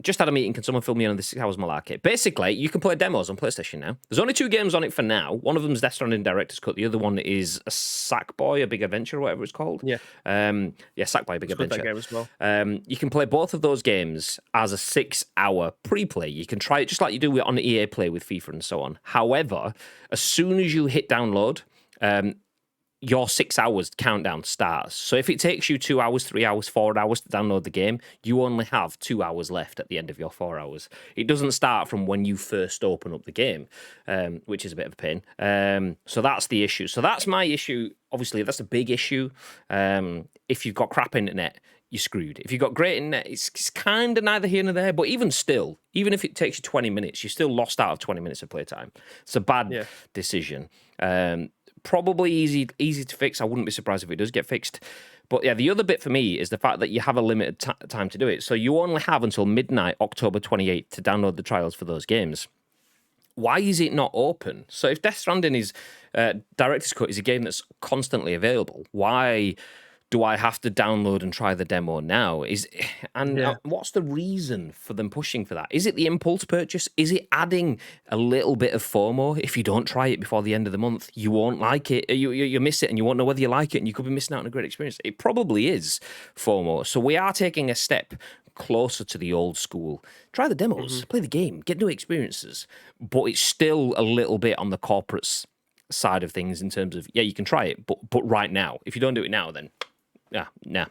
Just had a meeting. Can someone fill me in on this? How was Malarkey? Basically, you can play demos on PlayStation now. There's only 2 games on it for now. One of them's Death Stranding Director's Cut. The other one is a Sackboy, A Big Adventure, or whatever it's called. Yeah. Sackboy, A Big Adventure. That game as well. You can play both of those games as a 6-hour pre-play. You can try it just like you do on EA Play with FIFA and so on. However, as soon as you hit download, your 6 hours countdown starts. So if it takes you 2 hours, 3 hours, 4 hours to download the game, you only have 2 hours left at the end of your 4 hours. It doesn't start from when you first open up the game, which is a bit of a pain. So that's the issue. So that's my issue. Obviously, that's a big issue. If you've got crap internet, you're screwed. If you've got great internet, it's kind of neither here nor there. But even still, even if it takes you 20 minutes, you're still lost out of 20 minutes of playtime. It's a bad decision. Probably easy to fix. I wouldn't be surprised if it does get fixed. But yeah, the other bit for me is the fact that you have a limited time to do it. So you only have until midnight, October 28th, to download the trials for those games. Why is it not open? So if Death Stranding is Director's Cut is a game that's constantly available, why do I have to download and try the demo now? What's the reason for them pushing for that? Is it the impulse purchase? Is it adding a little bit of FOMO? If you don't try it before the end of the month, you won't like it. You miss it, and you won't know whether you like it, and you could be missing out on a great experience. It probably is FOMO. So we are taking a step closer to the old school. Try the demos, play the game, get new experiences. But it's still a little bit on the corporate side of things in terms of, you can try it, but right now. If you don't do it now, then no,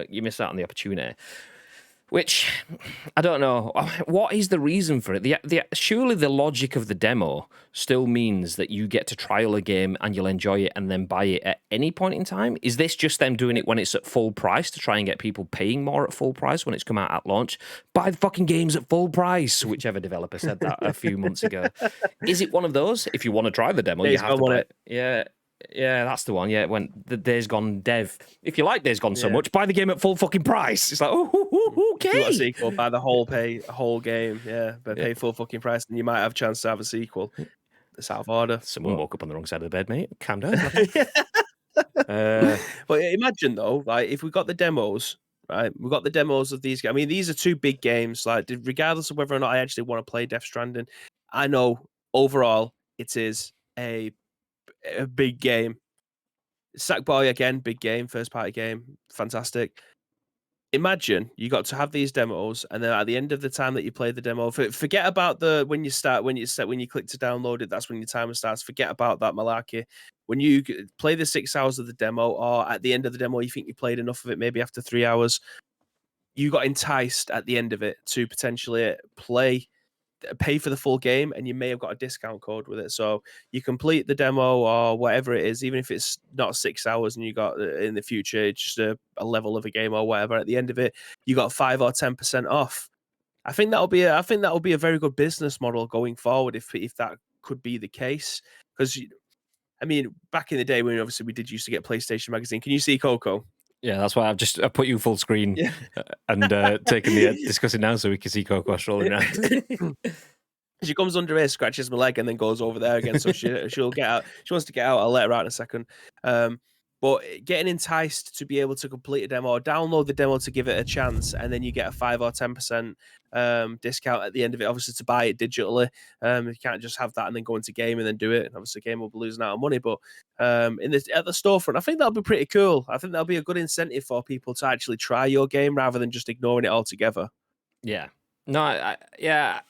you miss out on the opportunity. Which, I don't know. What is the reason for it? Surely the logic of the demo still means that you get to trial a game and you'll enjoy it and then buy it at any point in time? Is this just them doing it when it's at full price to try and get people paying more at full price when it's come out at launch? Buy the fucking games at full price, whichever developer said that a few months ago. Is it one of those? If you want to try the demo, you have to buy it. Yeah, that's the one. Yeah, when the Days Gone dev. If you like Days Gone so much, buy the game at full fucking price. It's like, okay. You want a sequel, buy the whole game. Yeah, but pay full fucking price, and you might have a chance to have a sequel. It's out of order. Someone woke up on the wrong side of the bed, mate. Calm down. But imagine though, like if we got the demos, right? We got the demos of these games. I mean, these are 2 big games. Like, regardless of whether or not I actually want to play Death Stranding, I know overall it is a big game. Sackboy again, big game, first party game, fantastic. Imagine you got to have these demos, and then at the end of the time that you play the demo, forget about when you click to download it. That's when your timer starts. Forget about that malarkey. When you play the 6 hours of the demo, or at the end of the demo, you think you played enough of it, maybe after 3 hours, you got enticed at the end of it to potentially pay for the full game, and you may have got a discount code with it. So you complete the demo or whatever it is, even if it's not 6 hours and you got in the future just a level of a game or whatever, at the end of it you got 5 or 10% off. I think that'll be a very good business model going forward if that could be the case. Because I mean, back in the day when obviously we did used to get PlayStation magazine. Can you see Coco? Yeah, that's why I put you full screen and taking the discussing now so we can see Coco strolling around. She comes under here, scratches my leg, and then goes over there again. So she'll get out. She wants to get out. I'll let her out in a second. But getting enticed to be able to complete a demo or download the demo to give it a chance, and then you get a 5 or 10% discount at the end of it, obviously to buy it digitally. You can't just have that and then go into game and then do it. Obviously, game will be losing out on money, but at the storefront, I think that'll be pretty cool. I think that'll be a good incentive for people to actually try your game rather than just ignoring it altogether. Yeah. No, yeah.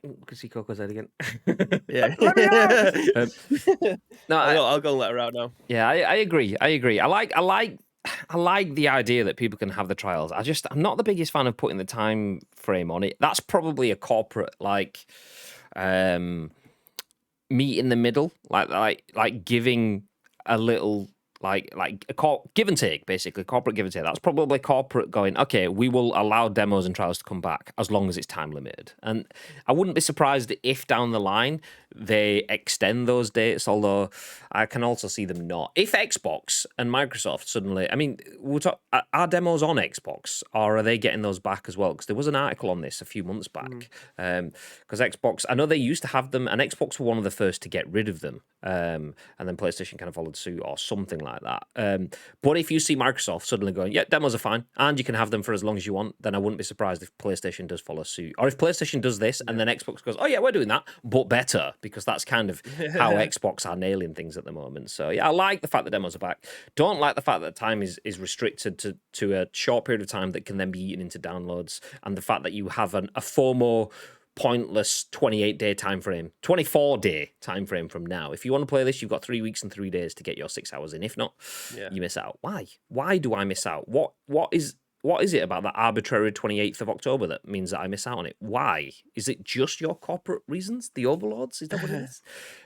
You can see Coco's head again. Yeah. No, I'll go and let her out now. Yeah, I agree. I like the idea that people can have the trials. I'm not the biggest fan of putting the time frame on it. That's probably a corporate meet in the middle, like giving a little like give and take, basically corporate give and take. That's probably corporate going, okay, we will allow demos and trials to come back as long as it's time limited. And I wouldn't be surprised if down the line they extend those dates, although I can also see them not. If Xbox and Microsoft suddenly, I mean, are demos on Xbox, or are they getting those back as well? Because there was an article on this a few months back. Because Xbox, I know they used to have them, and Xbox were one of the first to get rid of them. And then PlayStation kind of followed suit or something like that. But if you see Microsoft suddenly going, yeah, demos are fine, and you can have them for as long as you want, then I wouldn't be surprised if PlayStation does follow suit. Or if PlayStation does this, and then Xbox goes, oh yeah, we're doing that, but better, because that's kind of how Xbox are nailing things at the moment. So yeah, I like the fact that demos are back. Don't like the fact that time is restricted to a short period of time that can then be eaten into downloads, and the fact that you have a FOMO pointless 28-day time frame, 24-day time frame from now. If you want to play this, you've got 3 weeks and 3 days to get your 6 hours in. If not, you miss out. Why do I miss out? What is it about that arbitrary 28th of October that means that I miss out on it? Why? Is it just your corporate reasons? The overlords? Is that what it is?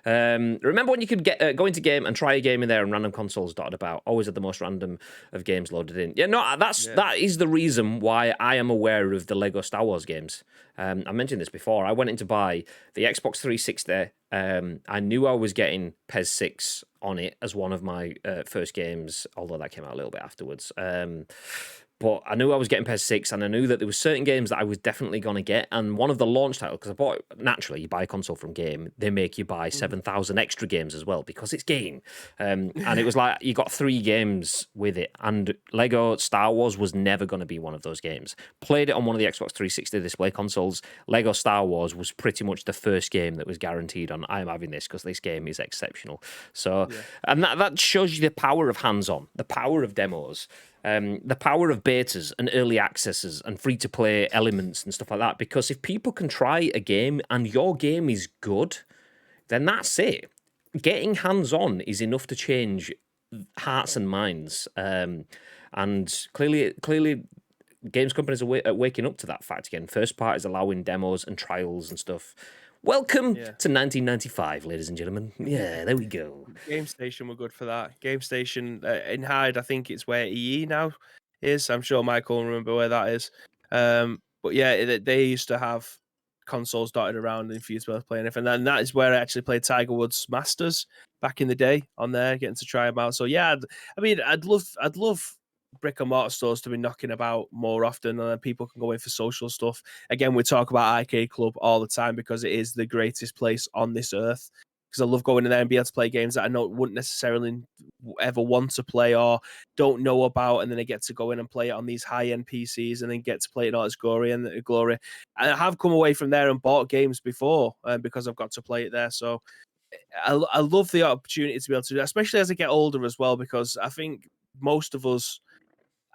Remember when you could go into game and try a game in there and random consoles dotted about? Always had the most random of games loaded in. Yeah, no, that is the reason why I am aware of the Lego Star Wars games. I mentioned this before. I went in to buy the Xbox 360. I knew I was getting PES 6 on it as one of my first games, although that came out a little bit afterwards. But I knew I was getting PES 6, and I knew that there were certain games that I was definitely going to get. And one of the launch titles, because I bought naturally, you buy a console from Game, they make you buy 7,000 extra games as well because it's Game. And it was like you got 3 games with it. And Lego Star Wars was never going to be one of those games. Played it on one of the Xbox 360 display consoles. Lego Star Wars was pretty much the first game that was guaranteed on, I'm having this because this game is exceptional. So, and that shows you the power of hands-on, the power of demos. The power of betas and early accesses and free-to-play elements and stuff like that. Because if people can try a game and your game is good, then that's it. Getting hands-on is enough to change hearts and minds. And clearly, games companies are waking up to that fact again. First parties allowing demos and trials and stuff. Welcome to 1995, ladies and gentlemen. Yeah, there we go. Game Station were good for that. Game Station in Hyde, I think it's where EE now is. I'm sure Michael will remember where that is. But yeah, they used to have consoles dotted around and for you to be able to play anything. And that is where I actually played Tiger Woods Masters back in the day on there, getting to try them out. So yeah, I'd love brick and mortar stores to be knocking about more often, and people can go in for social stuff. Again, we talk about Arcade Club all the time because it is the greatest place on this earth. Because I love going in there and be able to play games that I wouldn't necessarily ever want to play or don't know about, and then I get to go in and play it on these high-end PCs and then get to play it all its glory. And I have come away from there and bought games before because I've got to play it there. So I love the opportunity to be able to do that, especially as I get older as well, because I think most of us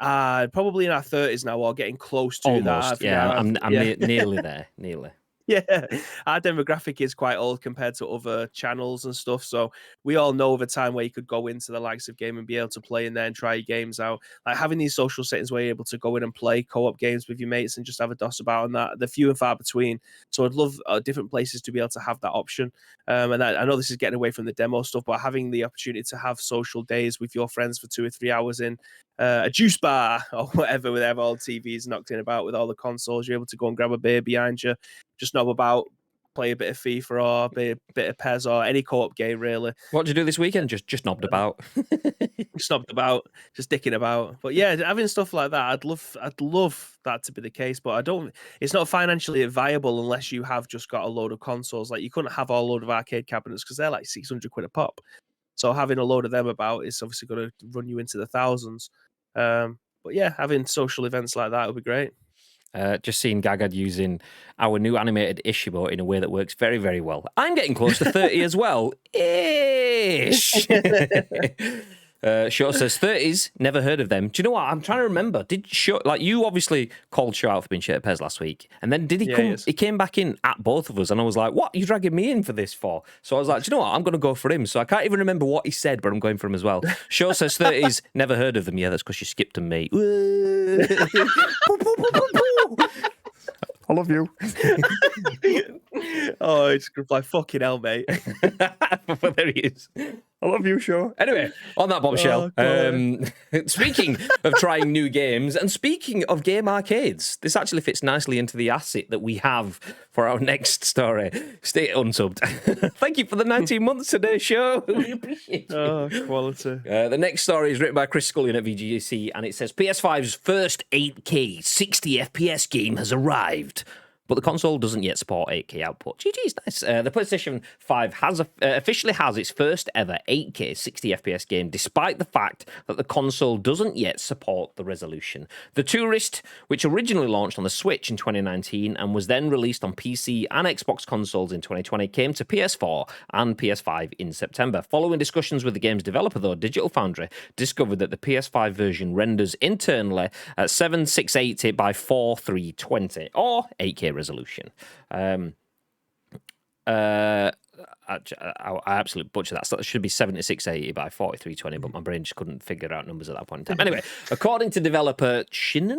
probably in our 30s now or getting close to almost, that. I'm nearly there, nearly. Yeah, our demographic is quite old compared to other channels and stuff. So we all know of a time where you could go into the likes of Game and be able to play in there and try your games out. Like having these social settings where you're able to go in and play co-op games with your mates and just have a doss about, and that they're few and far between. So I'd love different places to be able to have that option. And I know this is getting away from the demo stuff, but having the opportunity to have social days with your friends for 2 or 3 hours in a juice bar or whatever, with all the TVs knocked in about with all the consoles, you're able to go and grab a beer behind you, just knob about, play a bit of FIFA or a bit of PES or any co-op game, really. What did you do this weekend? Just knobbed about. Just knobbed about, just dicking about. But yeah, having stuff like that, I'd love that to be the case, but it's not financially viable unless you have just got a load of consoles. Like you couldn't have a load of arcade cabinets because they're like 600 quid a pop. So having a load of them about is obviously going to run you into the thousands. But yeah, having social events like that would be great. Just seeing Gagad using our new animated Ishimo in a way that works very, very well. I'm getting close to 30 as well. Ish. Short says 30s, never heard of them. Do you know what? I'm trying to remember. You obviously called Shaw out for being shit at Pez last week, and then did he come? He came back in at both of us, and I was like, "What? Are you dragging me in for this for?" So I was like, "Do you know what? I'm going to go for him." So I can't even remember what he said, but I'm going for him as well. Shaw says 30s, never heard of them. Yeah, that's because you skipped them, mate. I love you. Oh, it's gonna fly fucking hell, mate. Well, there he is. I love you, sure. Anyway, on that bombshell, speaking of trying new games and speaking of game arcades, this actually fits nicely into the asset that we have for our next story. Stay unsubbed. Thank you for the 19 months today's show. We appreciate you. Oh, quality. The next story is written by Chris Scullion at VGC, and it says PS5's first 8K 60 FPS game has arrived. But the console doesn't yet support 8K output. GG's nice. The PlayStation 5 has officially has its first ever 8K 60 FPS game, despite the fact that the console doesn't yet support the resolution. The Tourist, which originally launched on the Switch in 2019 and was then released on PC and Xbox consoles in 2020, came to PS4 and PS5 in September. Following discussions with the game's developer, though, Digital Foundry discovered that the PS5 version renders internally at 7680 by 4320, or 8K resolution. I absolutely butchered that. So it should be 7680 by 4320, but my brain just couldn't figure out numbers at that point in time. Anyway, according to developer Shinen?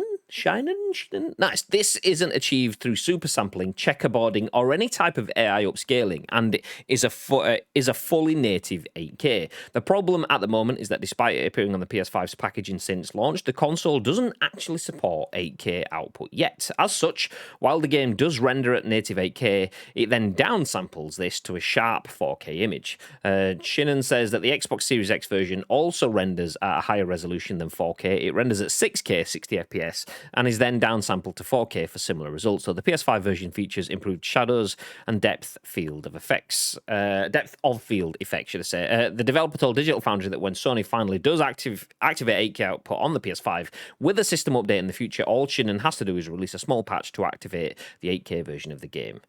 Nice. This isn't achieved through super sampling, checkerboarding, or any type of AI upscaling, and it is a fully native 8K. The problem at the moment is that despite it appearing on the PS5's packaging since launch, the console doesn't actually support 8K output yet. As such, while the game does render at native 8K, it then downsamples this to a sharp 4K image. Shinen says that the Xbox Series X version also renders at a higher resolution than 4K. It renders at 6K 60 FPS and is then downsampled to 4K for similar results. So the PS5 version features improved shadows and depth of field effects, should I say. The developer told Digital Foundry that when Sony finally does activate 8K output on the PS5 with a system update in the future, all Shinen has to do is release a small patch to activate the 8K version of the game.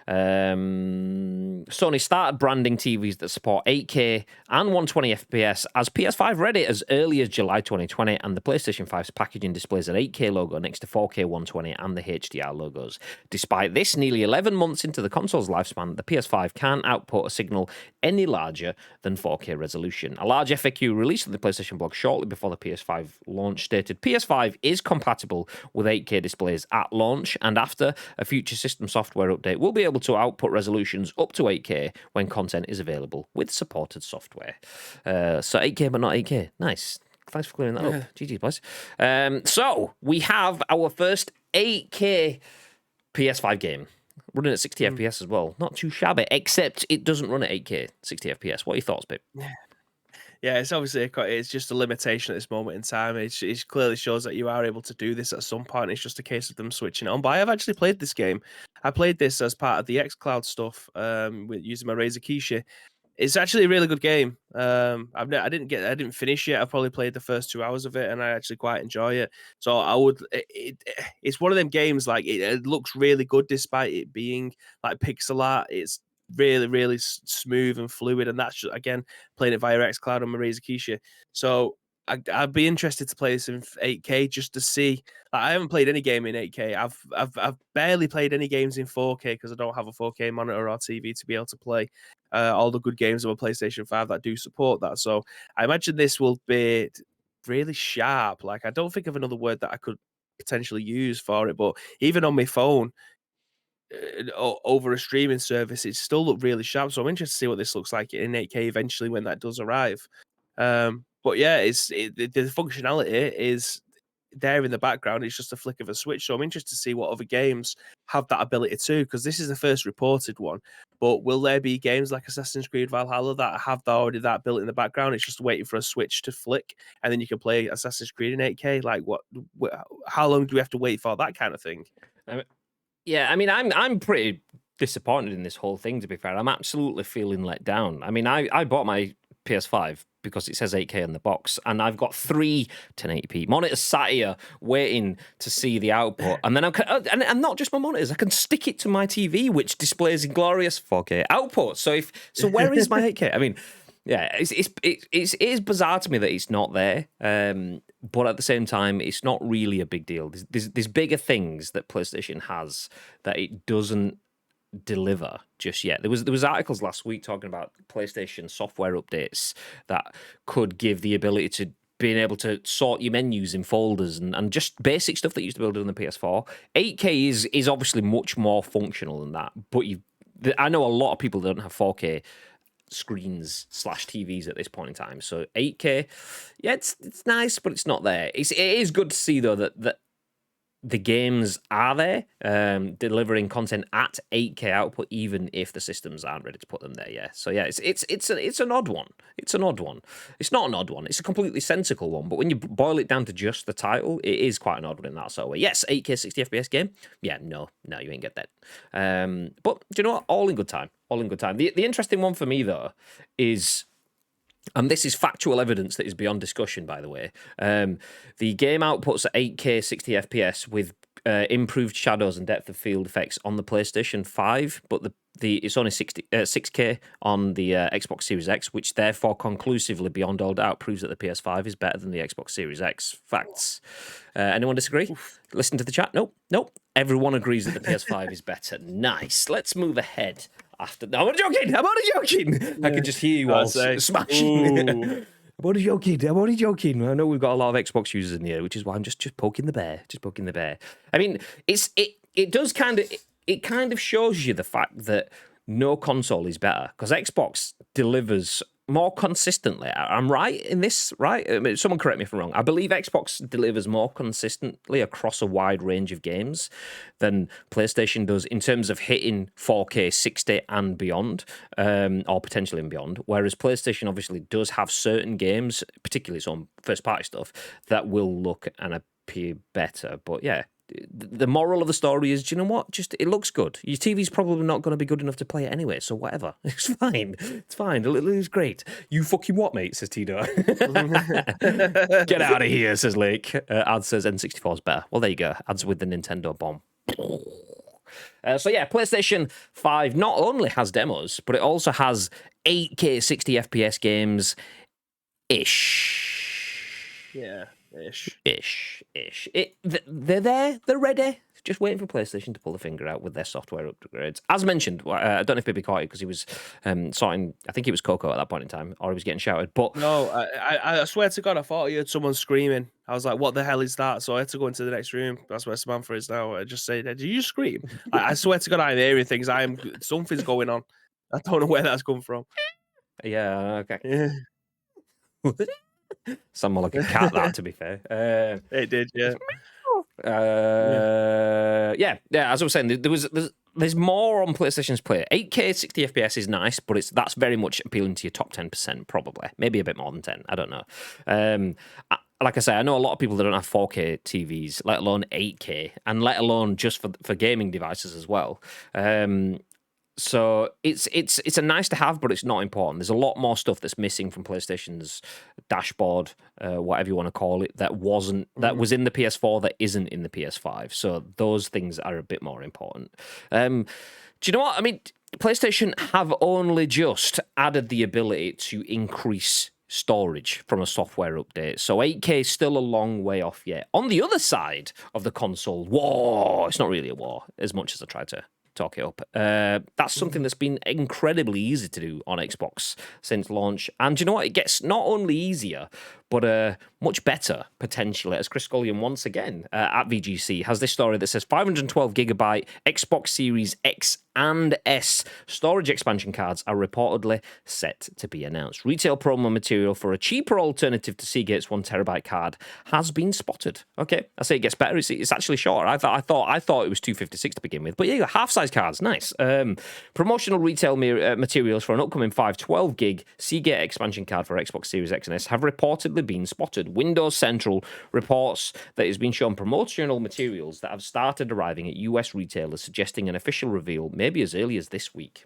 Sony started branding TVs that support 8K and 120 FPS as PS5 ready as early as July 2020, and the PlayStation 5's packaging displays an 8K logo next to 4K 120 and the HDR logos. Despite this, nearly 11 months into the console's lifespan, the PS5 can't output a signal any larger than 4K resolution. A large FAQ released on the PlayStation blog shortly before the PS5 launch stated PS5 is compatible with 8K displays at launch, and after a future system software update, we'll be able to output resolutions up to 8K when content is available with supported software. So 8K but not 8K. Nice. Thanks for clearing that up. GG, boys. So we have our first 8K PS5 game running at 60 FPS as well. Not too shabby, except it doesn't run at 8K 60 FPS. What are your thoughts, babe? Yeah, it's obviously it's just a limitation at this moment in time. It clearly shows that you are able to do this at some point. It's just a case of them switching it on. But I have actually played this game. I played this as part of the xCloud stuff using my Razer Kishi. It's actually a really good game. I didn't finish yet. I probably played the first 2 hours of it, and I actually quite enjoy it. So I would. It's one of them games like it looks really good despite it being like pixel art. It's really, really smooth and fluid, and that's just, again, playing it via xCloud on my Razer Kishi. So I'd be interested to play this in 8K just to see. Like, I haven't played any game in 8K. I've barely played any games in 4K because I don't have a 4K monitor or TV to be able to play all the good games of a PlayStation 5 that do support that. So I imagine this will be really sharp. Like, I don't think of another word that I could potentially use for it, but even on my phone, over a streaming service, it still looked really sharp. So I'm interested to see what this looks like in 8K eventually when that does arrive. But yeah, the functionality is there in the background. It's just a flick of a switch. So I'm interested to see what other games have that ability too, because this is the first reported one. But will there be games like Assassin's Creed Valhalla that have already that built in the background? It's just waiting for a switch to flick, and then you can play Assassin's Creed in 8K. Like, how long do we have to wait for that kind of thing? Yeah, I mean, I'm pretty disappointed in this whole thing, to be fair. I'm absolutely feeling let down. I mean, I bought my PS5 because it says 8K on the box, and I've got 3 1080p monitors sat here waiting to see the output, and then and not just my monitors, I can stick it to my TV, which displays in glorious 4K output. So where is my 8K? I mean, yeah, it is bizarre to me that it's not there, but at the same time, it's not really a big deal. There's bigger things that PlayStation has that it doesn't deliver just yet. There was articles last week talking about PlayStation software updates that could give the ability to being able to sort your menus in folders and just basic stuff that used to be able to do on the PS4. 8K is obviously much more functional than that, but I know a lot of people don't have 4K screens / TVs at this point in time. So 8K, yeah, it's nice, but it's not there. It is good to see though that the games are there, delivering content at 8K output, even if the systems aren't ready to put them there. Yeah, so yeah, it's an odd one. It's an odd one. It's not an odd one. It's a completely sensical one. But when you boil it down to just the title, it is quite an odd one in that sort of way. Yes, 8K 60 FPS game. Yeah, no, you ain't get that. But do you know what? All in good time. All in good time. The interesting one for me though is. And this is factual evidence that is beyond discussion, by the way. The game outputs at 8K 60 FPS with improved shadows and depth of field effects on the PlayStation 5, but it's only 6K on the Xbox Series X, which therefore conclusively, beyond all doubt, proves that the PS5 is better than the Xbox Series X. Facts. Anyone disagree? Oof. Listen to the chat. Nope. Everyone agrees that the PS5 is better. Nice. Let's move ahead. I'm only joking. Yeah. I can just hear you all smashing. I'm only joking. I know we've got a lot of Xbox users in here, which is why I'm just poking the bear. I mean, it does kind of shows you the fact that no console is better because Xbox delivers more consistently. I'm right in this, right? I mean, someone correct me if I'm wrong. I believe Xbox delivers more consistently across a wide range of games than PlayStation does in terms of hitting 4K 60 and beyond, or potentially and beyond. Whereas PlayStation obviously does have certain games, particularly some first-party stuff, that will look and appear better. But yeah, the moral of the story is, do you know what? Just it looks good. Your TV's probably not going to be good enough to play it anyway, so whatever. It's fine. It's great. You fucking what, mate? Says Tito. Get out of here, says Lake. Ad says N64 is better. Well, there you go. Ad's with the Nintendo bomb. So yeah, PlayStation 5 not only has demos, but it also has 8K 60 FPS games ish. Yeah. Ish. They're there. They're ready. Just waiting for PlayStation to pull the finger out with their software upgrades. As mentioned, I don't know if Bibby caught it because he was sorting. I think it was Coco at that point in time, or he was getting shouted. But no, I swear to God, I thought I heard someone screaming. I was like, "What the hell is that?" So I had to go into the next room. That's where Samantha is now. I just say, "Did you scream?" I swear to God, I'm hearing things. Something's going on. I don't know where that's come from. Yeah. Okay. Yeah. Sound more like a cat, that, to be fair. It did, yeah. Yeah. As I was saying, there's more on PlayStation's Play. 8K 60 FPS is nice, but that's very much appealing to your top 10%, probably. Maybe a bit more than 10. I don't know. Like I say, I know a lot of people that don't have 4K TVs, let alone 8K, and let alone just for gaming devices as well. So it's a nice to have, but it's not important. There's a lot more stuff that's missing from PlayStation's dashboard, whatever you want to call it, that was in the PS4 that isn't in the PS5. So those things are a bit more important. Do you know what? I mean, PlayStation have only just added the ability to increase storage from a software update. So 8K is still a long way off yet. On the other side of the console war, it's not really a war as much as I tried to talk it up. That's something that's been incredibly easy to do on Xbox since launch. And you know what? It gets not only easier, but much better, potentially, as Chris Scullion once again at VGC has this story that says 512 gigabyte Xbox Series X and S storage expansion cards are reportedly set to be announced. Retail promo material for a cheaper alternative to Seagate's 1 terabyte card has been spotted. Okay, I say it gets better. It's actually shorter. I thought it was 256 to begin with, but yeah, you got half-size cards. Nice. Promotional retail materials for an upcoming 512 gig Seagate expansion card for Xbox Series X and S have reportedly been spotted. Windows Central reports that it's been shown promotional materials that have started arriving at US retailers, suggesting an official reveal maybe as early as this week.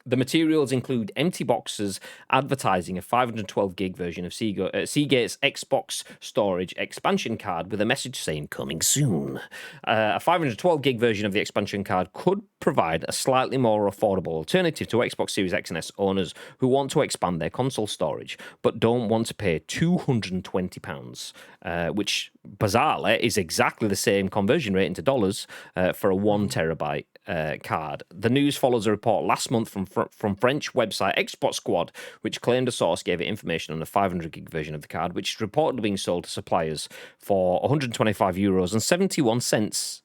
The materials include empty boxes advertising a 512 gig version of Seagate's Xbox storage expansion card with a message saying coming soon. A 512 gig version of the expansion card could provide a slightly more affordable alternative to Xbox Series X and S owners who want to expand their console storage but don't want to pay £220, which bizarrely, is exactly the same conversion rate into dollars for a 1 terabyte card. The news follows a report last month from French website Xbox Squad, which claimed a source gave it information on a 500 gig version of the card, which is reportedly being sold to suppliers for €125 and 71 cents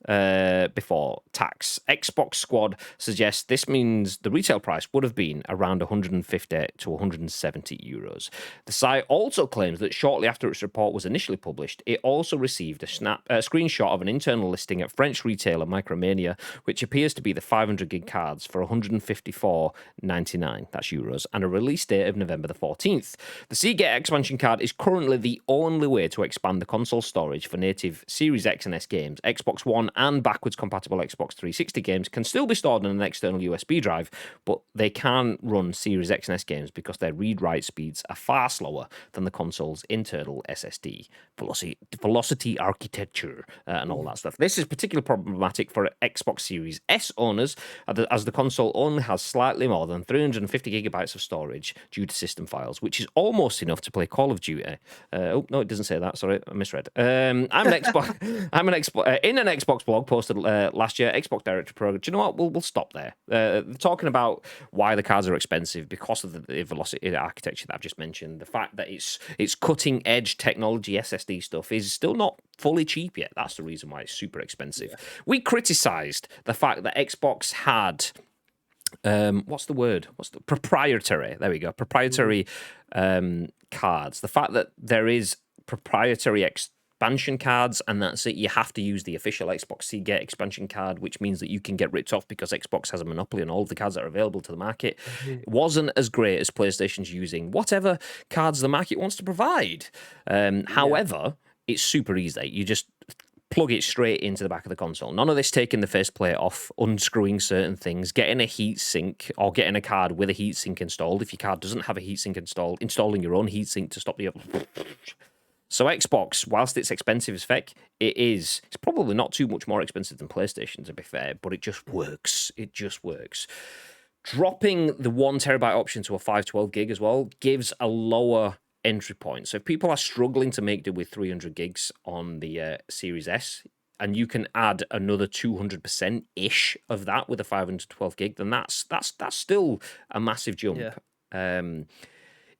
before tax. Xbox Squad suggests this means the retail price would have been around 150 to 170 euros. The site also claims that shortly after its report was initially published, it also received a screenshot of an internal listing at French retailer Micromania, which appears to be the 500 gig cards for 154.99, that's euros, and a release date of November the 14th. The Seagate expansion card is currently the only way to expand the console storage for native Series X and S games. Xbox One and backwards compatible Xbox 360 games can still be stored on an external USB drive, but they can't run Series X and S games because their read-write speeds are far slower than the console's internal SSD velocity architecture and all that stuff. This is particularly problematic for Xbox Series S owners, as the console only has slightly more than 350 gigabytes of storage due to system files, which is almost enough to play Call of Duty. Oh no, it doesn't say that. Sorry, I misread. In an Xbox blog posted last year, Xbox Director Pro. Do you know what? We'll stop there. Talking about why the cards are expensive because of the velocity architecture that I've just mentioned, the fact that it's cutting edge technology SSD stuff is still not fully cheap yet. That's the reason why it's super expensive. Yeah. We criticized the fact that Xbox had what's the word? Proprietary? There we go. Proprietary cards. The fact that there is proprietary expansion cards, and that's it. You have to use the official Xbox Seagate expansion card, which means that you can get ripped off because Xbox has a monopoly on all of the cards that are available to the market. It wasn't as great as PlayStation's using whatever cards the market wants to provide. However, it's super easy. You just plug it straight into the back of the console. None of this taking the faceplate off, unscrewing certain things, getting a heatsink or getting a card with a heatsink installed. If your card doesn't have a heatsink installed, installing your own heatsink to stop the... So Xbox, whilst it's expensive as feck, it's probably not too much more expensive than PlayStation, to be fair, but it just works. It just works. Dropping the 1 terabyte option to a 512 gig as well gives a lower entry point. So if people are struggling to make do with 300 gigs on the Series S, and you can add another 200%-ish of that with a 512 gig, then that's still a massive jump. Yeah.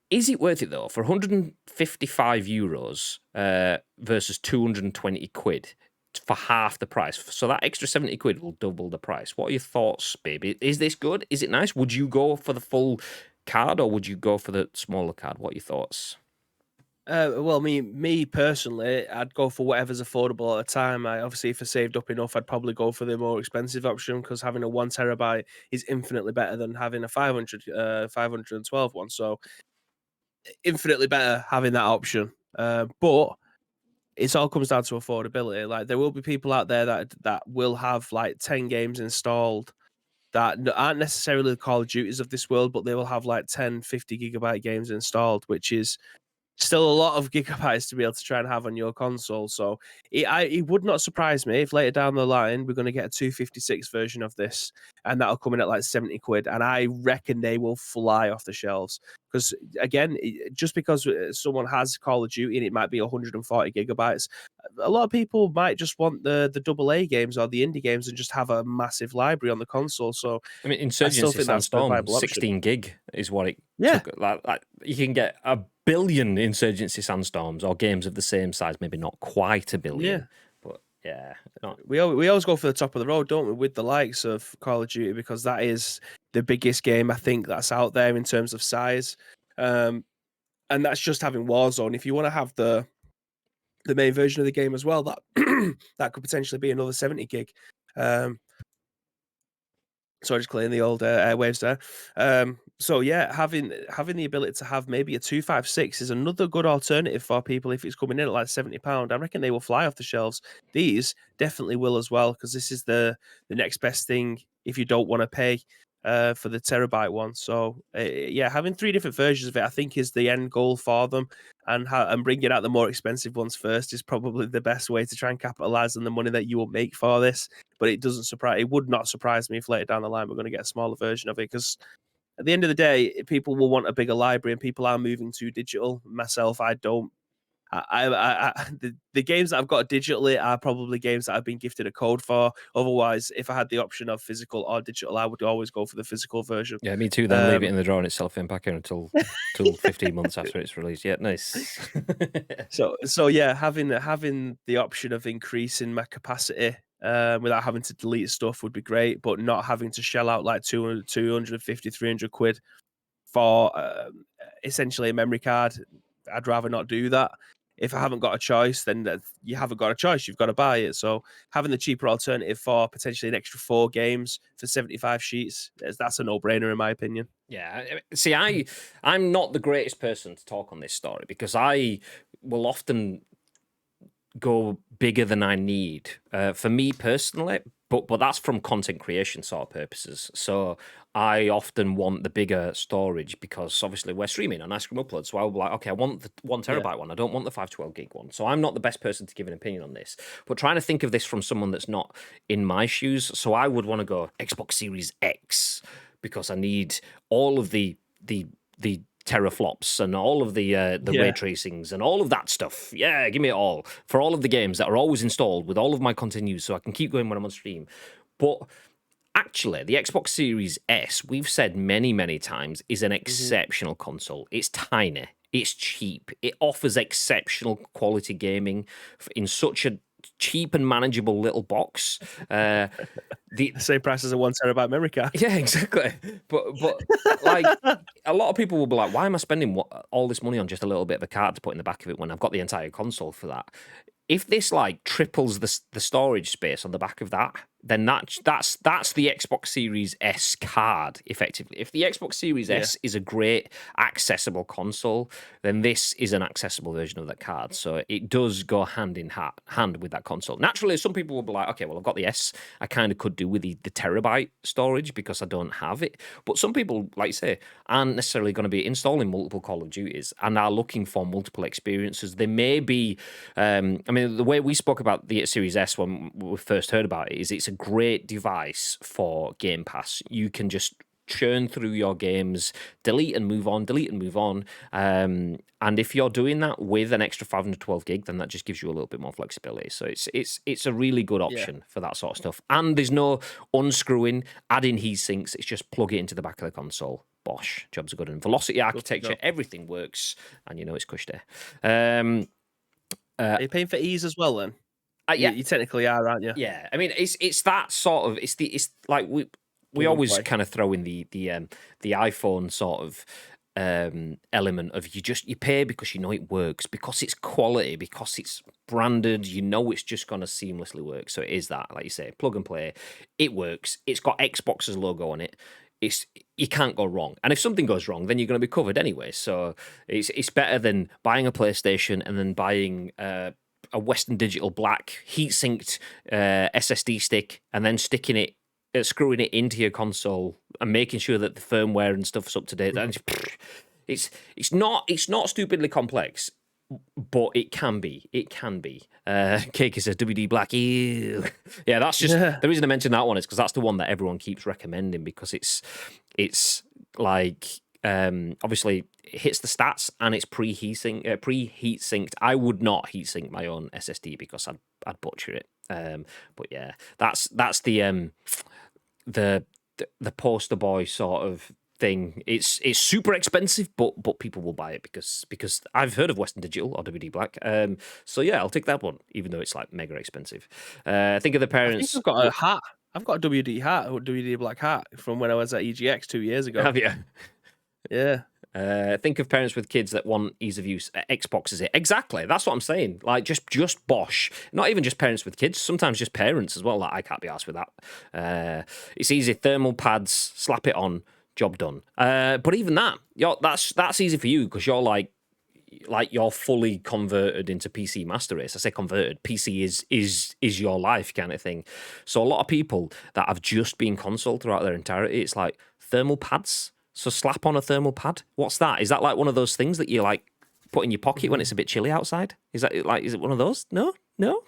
Is it worth it, though, for 155 euros versus 220 quid for half the price? So that extra 70 quid will double the price. What are your thoughts, baby? Is this good? Is it nice? Would you go for the full card or would you go for the smaller card? What are your thoughts? Well, me personally, I'd go for whatever's affordable at the time. Obviously, if I saved up enough, I'd probably go for the more expensive option because having a 1 terabyte is infinitely better than having a 512 one. So infinitely better having that option. But it all comes down to affordability. Like there will be people out there that will have like 10 games installed that aren't necessarily the Call of Duties of this world, but they will have like 10, 50 gigabyte games installed, which is still a lot of gigabytes to be able to try and have on your console. So it would not surprise me if later down the line we're going to get a 256 version of this, and that'll come in at like 70 quid. And I reckon they will fly off the shelves because, again, just because someone has Call of Duty and it might be 140 gigabytes, a lot of people might just want the AA games or the indie games and just have a massive library on the console. So I mean, Insurgency Sandstorm, 16 gig is what it took. Like, you can get a billion Insurgency Sandstorms or games of the same size, maybe not quite a billion. Yeah. But yeah. We always go for the top of the road, don't we, with the likes of Call of Duty, because that is the biggest game I think that's out there in terms of size. And that's just having Warzone. If you want to have the main version of the game as well, that that could potentially be another 70 gig. Sorry, just clearing the old airwaves there. So yeah, having the ability to have maybe a 256 is another good alternative for people if it's coming in at like £70. I reckon they will fly off the shelves. These definitely will as well, because this is the next best thing if you don't want to pay for the terabyte one. So yeah, having 3 different versions of it, I think, is the end goal for them, and bringing out the more expensive ones first is probably the best way to try and capitalize on the money that you will make for this. But it would not surprise me if later down the line we're going to get a smaller version of it, because at the end of the day, people will want a bigger library and people are moving to digital. Myself, I don't The games that I've got digitally are probably games that I've been gifted a code for. Otherwise, if I had the option of physical or digital, I would always go for the physical version. Yeah, me too. Then leave it in the drawer in its cellophane packet until 15 months after it's released. Yeah, nice. So yeah, having the option of increasing my capacity without having to delete stuff would be great, but not having to shell out like 250, 300 quid for essentially a memory card. I'd rather not do that. If I haven't got a choice, then you haven't got a choice. You've got to buy it. So having the cheaper alternative for potentially an extra 4 games for 75 sheets, that's a no-brainer in my opinion. Yeah. See, I'm not the greatest person to talk on this story because I will often go bigger than I need for me personally, but that's from content creation sort of purposes. So I often want the bigger storage because obviously we're streaming on Ice Cream Upload. So I'll be like, okay, I want the 1 terabyte one. I don't want the 512 gig one. So I'm not the best person to give an opinion on this. But trying to think of this from someone that's not in my shoes. So I would want to go Xbox Series X because I need all of the teraflops and all of the ray tracings and all of that stuff. Yeah, give me it all for all of the games that are always installed with all of my continues so I can keep going when I'm on stream. But actually, the Xbox Series S, we've said many, many times, is an exceptional console. It's tiny. It's cheap. It offers exceptional quality gaming in such a cheap and manageable little box. The same price as a 1 terabyte memory card. Yeah, exactly. But like a lot of people will be like, why am I spending all this money on just a little bit of a card to put in the back of it when I've got the entire console for that? If this like triples the storage space on the back of that, then that's the Xbox Series S card, effectively. If the Xbox Series S is a great accessible console, then this is an accessible version of that card. So it does go hand in hand with that console. Naturally, some people will be like, okay, well, I've got the S. I kind of could do with the terabyte storage because I don't have it. But some people, like you say, aren't necessarily going to be installing multiple Call of Duties and are looking for multiple experiences. They may be, I mean, the way we spoke about the Series S when we first heard about it is it's a great device for Game Pass. You can just churn through your games, delete and move on. And if you're doing that with an extra 512 gig, then that just gives you a little bit more flexibility. So it's a really good option for that sort of stuff. And there's no unscrewing, adding heat sinks. It's just plug it into the back of the console. Bosh, jobs are good. And velocity architecture, everything works. And you know it's cushy. Are you paying for ease as well then? Yeah, you technically are, aren't you? Yeah, I mean it's that sort of it's like we always kind of throw in the iPhone sort of element of you pay because you know it works, because it's quality, because it's branded, you know it's just going to seamlessly work. So it is that, like you say, plug and play. It works. It's got Xbox's logo on it. You can't go wrong. And if something goes wrong, then you're going to be covered anyway. So it's better than buying a PlayStation and then buying a Western Digital black heat-synced SSD stick and then screwing it into your console and making sure that the firmware and stuff's up to date. And it's not stupidly complex, but it can be. Cake says WD Black. Ew. Yeah, that's just the reason I mentioned that one is because that's the one that everyone keeps recommending because it's like obviously it hits the stats and it's pre-heat synced. I would not heat sync my own SSD because I'd butcher it. But yeah, that's the poster boy sort of thing. It's super expensive, but people will buy it because I've heard of Western Digital or WD Black. So yeah, I'll take that one, even though it's like mega expensive. Think of the parents. I think I've got a hat. I've got a WD Black hat from when I was at EGX 2 years ago. Have you? Yeah. Think of parents with kids that want ease of use. Xbox is it exactly? That's what I'm saying. Like just bosh. Not even just parents with kids. Sometimes just parents as well. Like I can't be arsed with that. It's easy. Thermal pads. Slap it on. Job done. But even that, that's easy for you because you're like you're fully converted into PC master race. I say converted. PC is your life kind of thing. So a lot of people that have just been console throughout their entirety, it's like thermal pads. So slap on a thermal pad. What's that? Is that like one of those things that you like put in your pocket when it's a bit chilly outside? Is it one of those? No, No?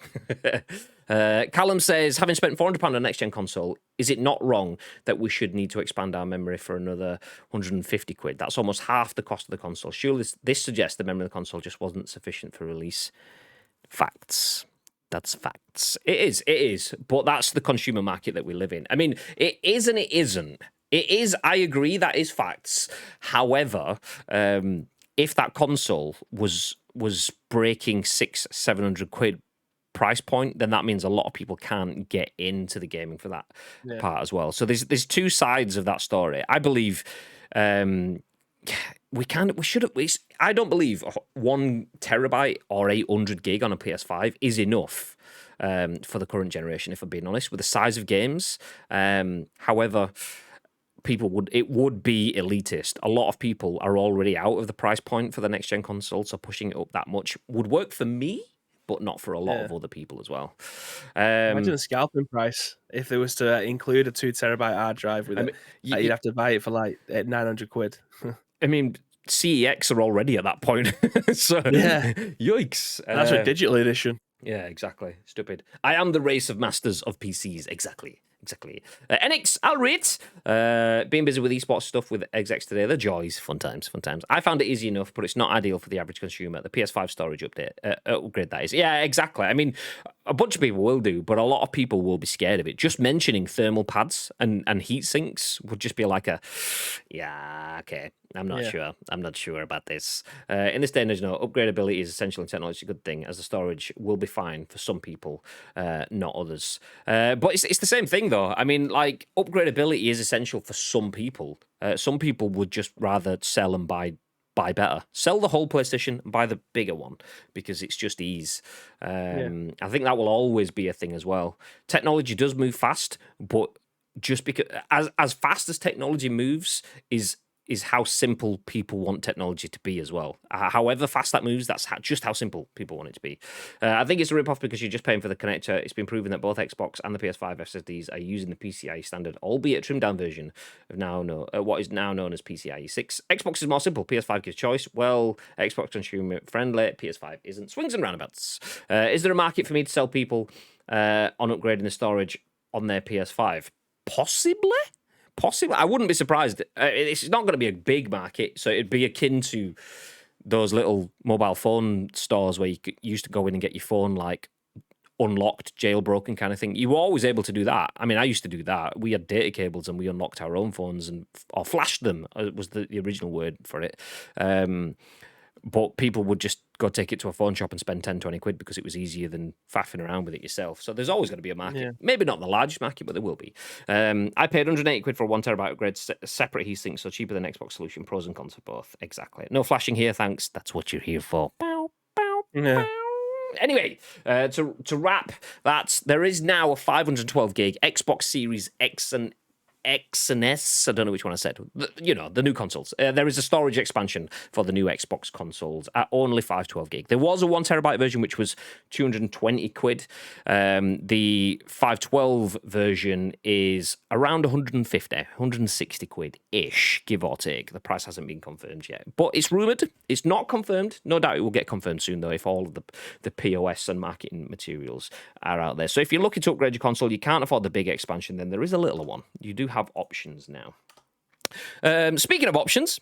Callum says, having spent £400 on a next-gen console, is it not wrong that we should need to expand our memory for another 150 quid? That's almost half the cost of the console. Surely this suggests the memory of the console just wasn't sufficient for release. Facts. That's facts. It is. But that's the consumer market that we live in. I mean, it is and it isn't. It is, I agree, that is facts. However, if that console was breaking 600-700 quid price point, then that means a lot of people can't get into the gaming for that part as well. So there's two sides of that story. I believe we should have. I don't believe 1 terabyte or 800 gig on a PS5 is enough for the current generation, if I'm being honest, with the size of games. However, it would be elitist. A lot of people are already out of the price point for the next gen console, so pushing it up that much would work for me, but not for a lot of other people as well. Imagine a scalping price if there was to include a 2 terabyte hard drive with it. You'd have to buy it for like 900 quid. I mean, CEX are already at that point. So, yikes. That's a digital edition. Yeah, exactly. Stupid. I am the race of masters of PCs. Exactly. NX, I'll rate. Being busy with esports stuff with execs today. The joys. Fun times. I found it easy enough, but it's not ideal for the average consumer. The PS5 storage upgrade, that is. Yeah, exactly. I mean, a bunch of people will do, but a lot of people will be scared of it. Just mentioning thermal pads and heat sinks would just be like okay. I'm not sure about this. In this day and age, upgradability is essential in technology. It's a good thing, as the storage will be fine for some people, not others. But it's the same thing, though. I mean, like, upgradability is essential for some people. Some people would just rather sell and buy better. Sell the whole PlayStation and buy the bigger one because it's just ease. I think that will always be a thing as well. Technology does move fast, but just because as fast as technology moves is how simple people want technology to be as well. However fast that moves, that's just how simple people want it to be. I think it's a rip-off because you're just paying for the connector. It's been proven that both Xbox and the PS5 SSDs are using the PCIe standard, albeit a trimmed-down version of what is now known as PCIe 6. Xbox is more simple. PS5 gives choice. Well, Xbox consumer-friendly. PS5 isn't. Swings and roundabouts. Is there a market for me to sell people on upgrading the storage on their PS5? Possibly. I wouldn't be surprised. It's not going to be a big market, so it'd be akin to those little mobile phone stores where you used to go in and get your phone like unlocked, jailbroken kind of thing. You were always able to do that. I mean, I used to do that. We had data cables and we unlocked our own phones or flashed them, was the original word for it. But people would just go take it to a phone shop and spend 10, 20 quid because it was easier than faffing around with it yourself. So there's always going to be a market. Yeah. Maybe not the largest market, but there will be. I paid 180 quid for a 1 terabyte upgrade, separate heatsink, so cheaper than Xbox solution. Pros and cons for both. Exactly. No flashing here, thanks. That's what you're here for. Bow, bow, bow. Anyway, to wrap that, there is now a 512 gig Xbox Series X and S, I don't know which one I said. The new consoles. There is a storage expansion for the new Xbox consoles at only 512 gig. There was a 1 terabyte version, which was 220 quid. The 512 version is around 160 quid-ish, give or take. The price hasn't been confirmed yet. But it's rumoured. It's not confirmed. No doubt it will get confirmed soon, though, if all of the POS and marketing materials are out there. So if you're looking to upgrade your console, you can't afford the big expansion, then there is a littler one. You do have options now. Speaking of options,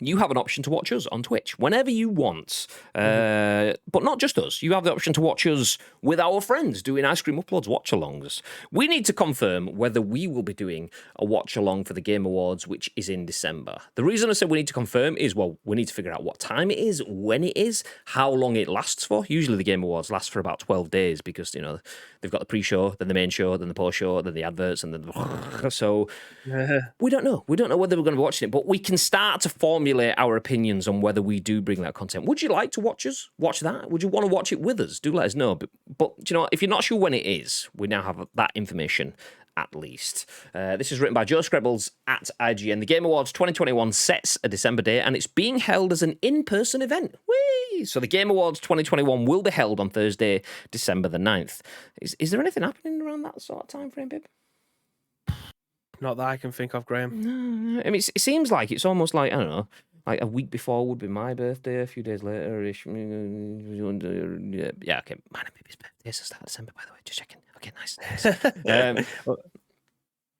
you have an option to watch us on Twitch whenever you want. But not just us. You have the option to watch us with our friends doing Ice Cream Uploads watch-alongs. We need to confirm whether we will be doing a watch-along for the Game Awards, which is in December. The reason I said we need to confirm is, well, we need to figure out what time it is, when it is, how long it lasts for. Usually the Game Awards last for about 12 days because, they've got the pre-show, then the main show, then the post-show, then the adverts, and then so we don't know. We don't know whether we're going to be watching it, but we can start to formulate our opinions on whether we do bring that content. Would you like to watch that? Would you want to watch it with us? Do let us know. But if you're not sure when it is, we now have that information at least. This is written by Joe Skrebels at IGN. The Game Awards 2021 sets a December date, and it's being held as an in-person event. Whee! So the Game Awards 2021 will be held on Thursday, December the 9th. Is there anything happening around that sort of time frame, Bib? Not that I can think of, Graham. I mean, it seems like it's almost like, I don't know, Like a week before would be my birthday. A few days later, yeah, okay. Mine and Baby's birthday is the start of December, by the way. Just checking. Okay, nice. Well,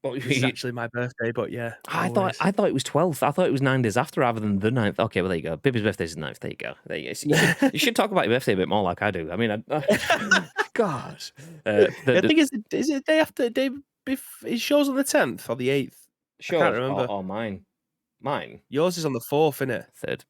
What this is actually my birthday, but yeah, no I worries. thought it was 12th. I thought it was 9 days after rather than the 9th. Okay, well, there you go. Baby's birthday is the 9th. There you go. There you go. You should talk about your birthday a bit more like I do. I mean, gosh. I think is it day after day it shows on the 10th or the 8th? I can't shows remember. or mine. Mine. Yours is on the 4th, isn't it? Third.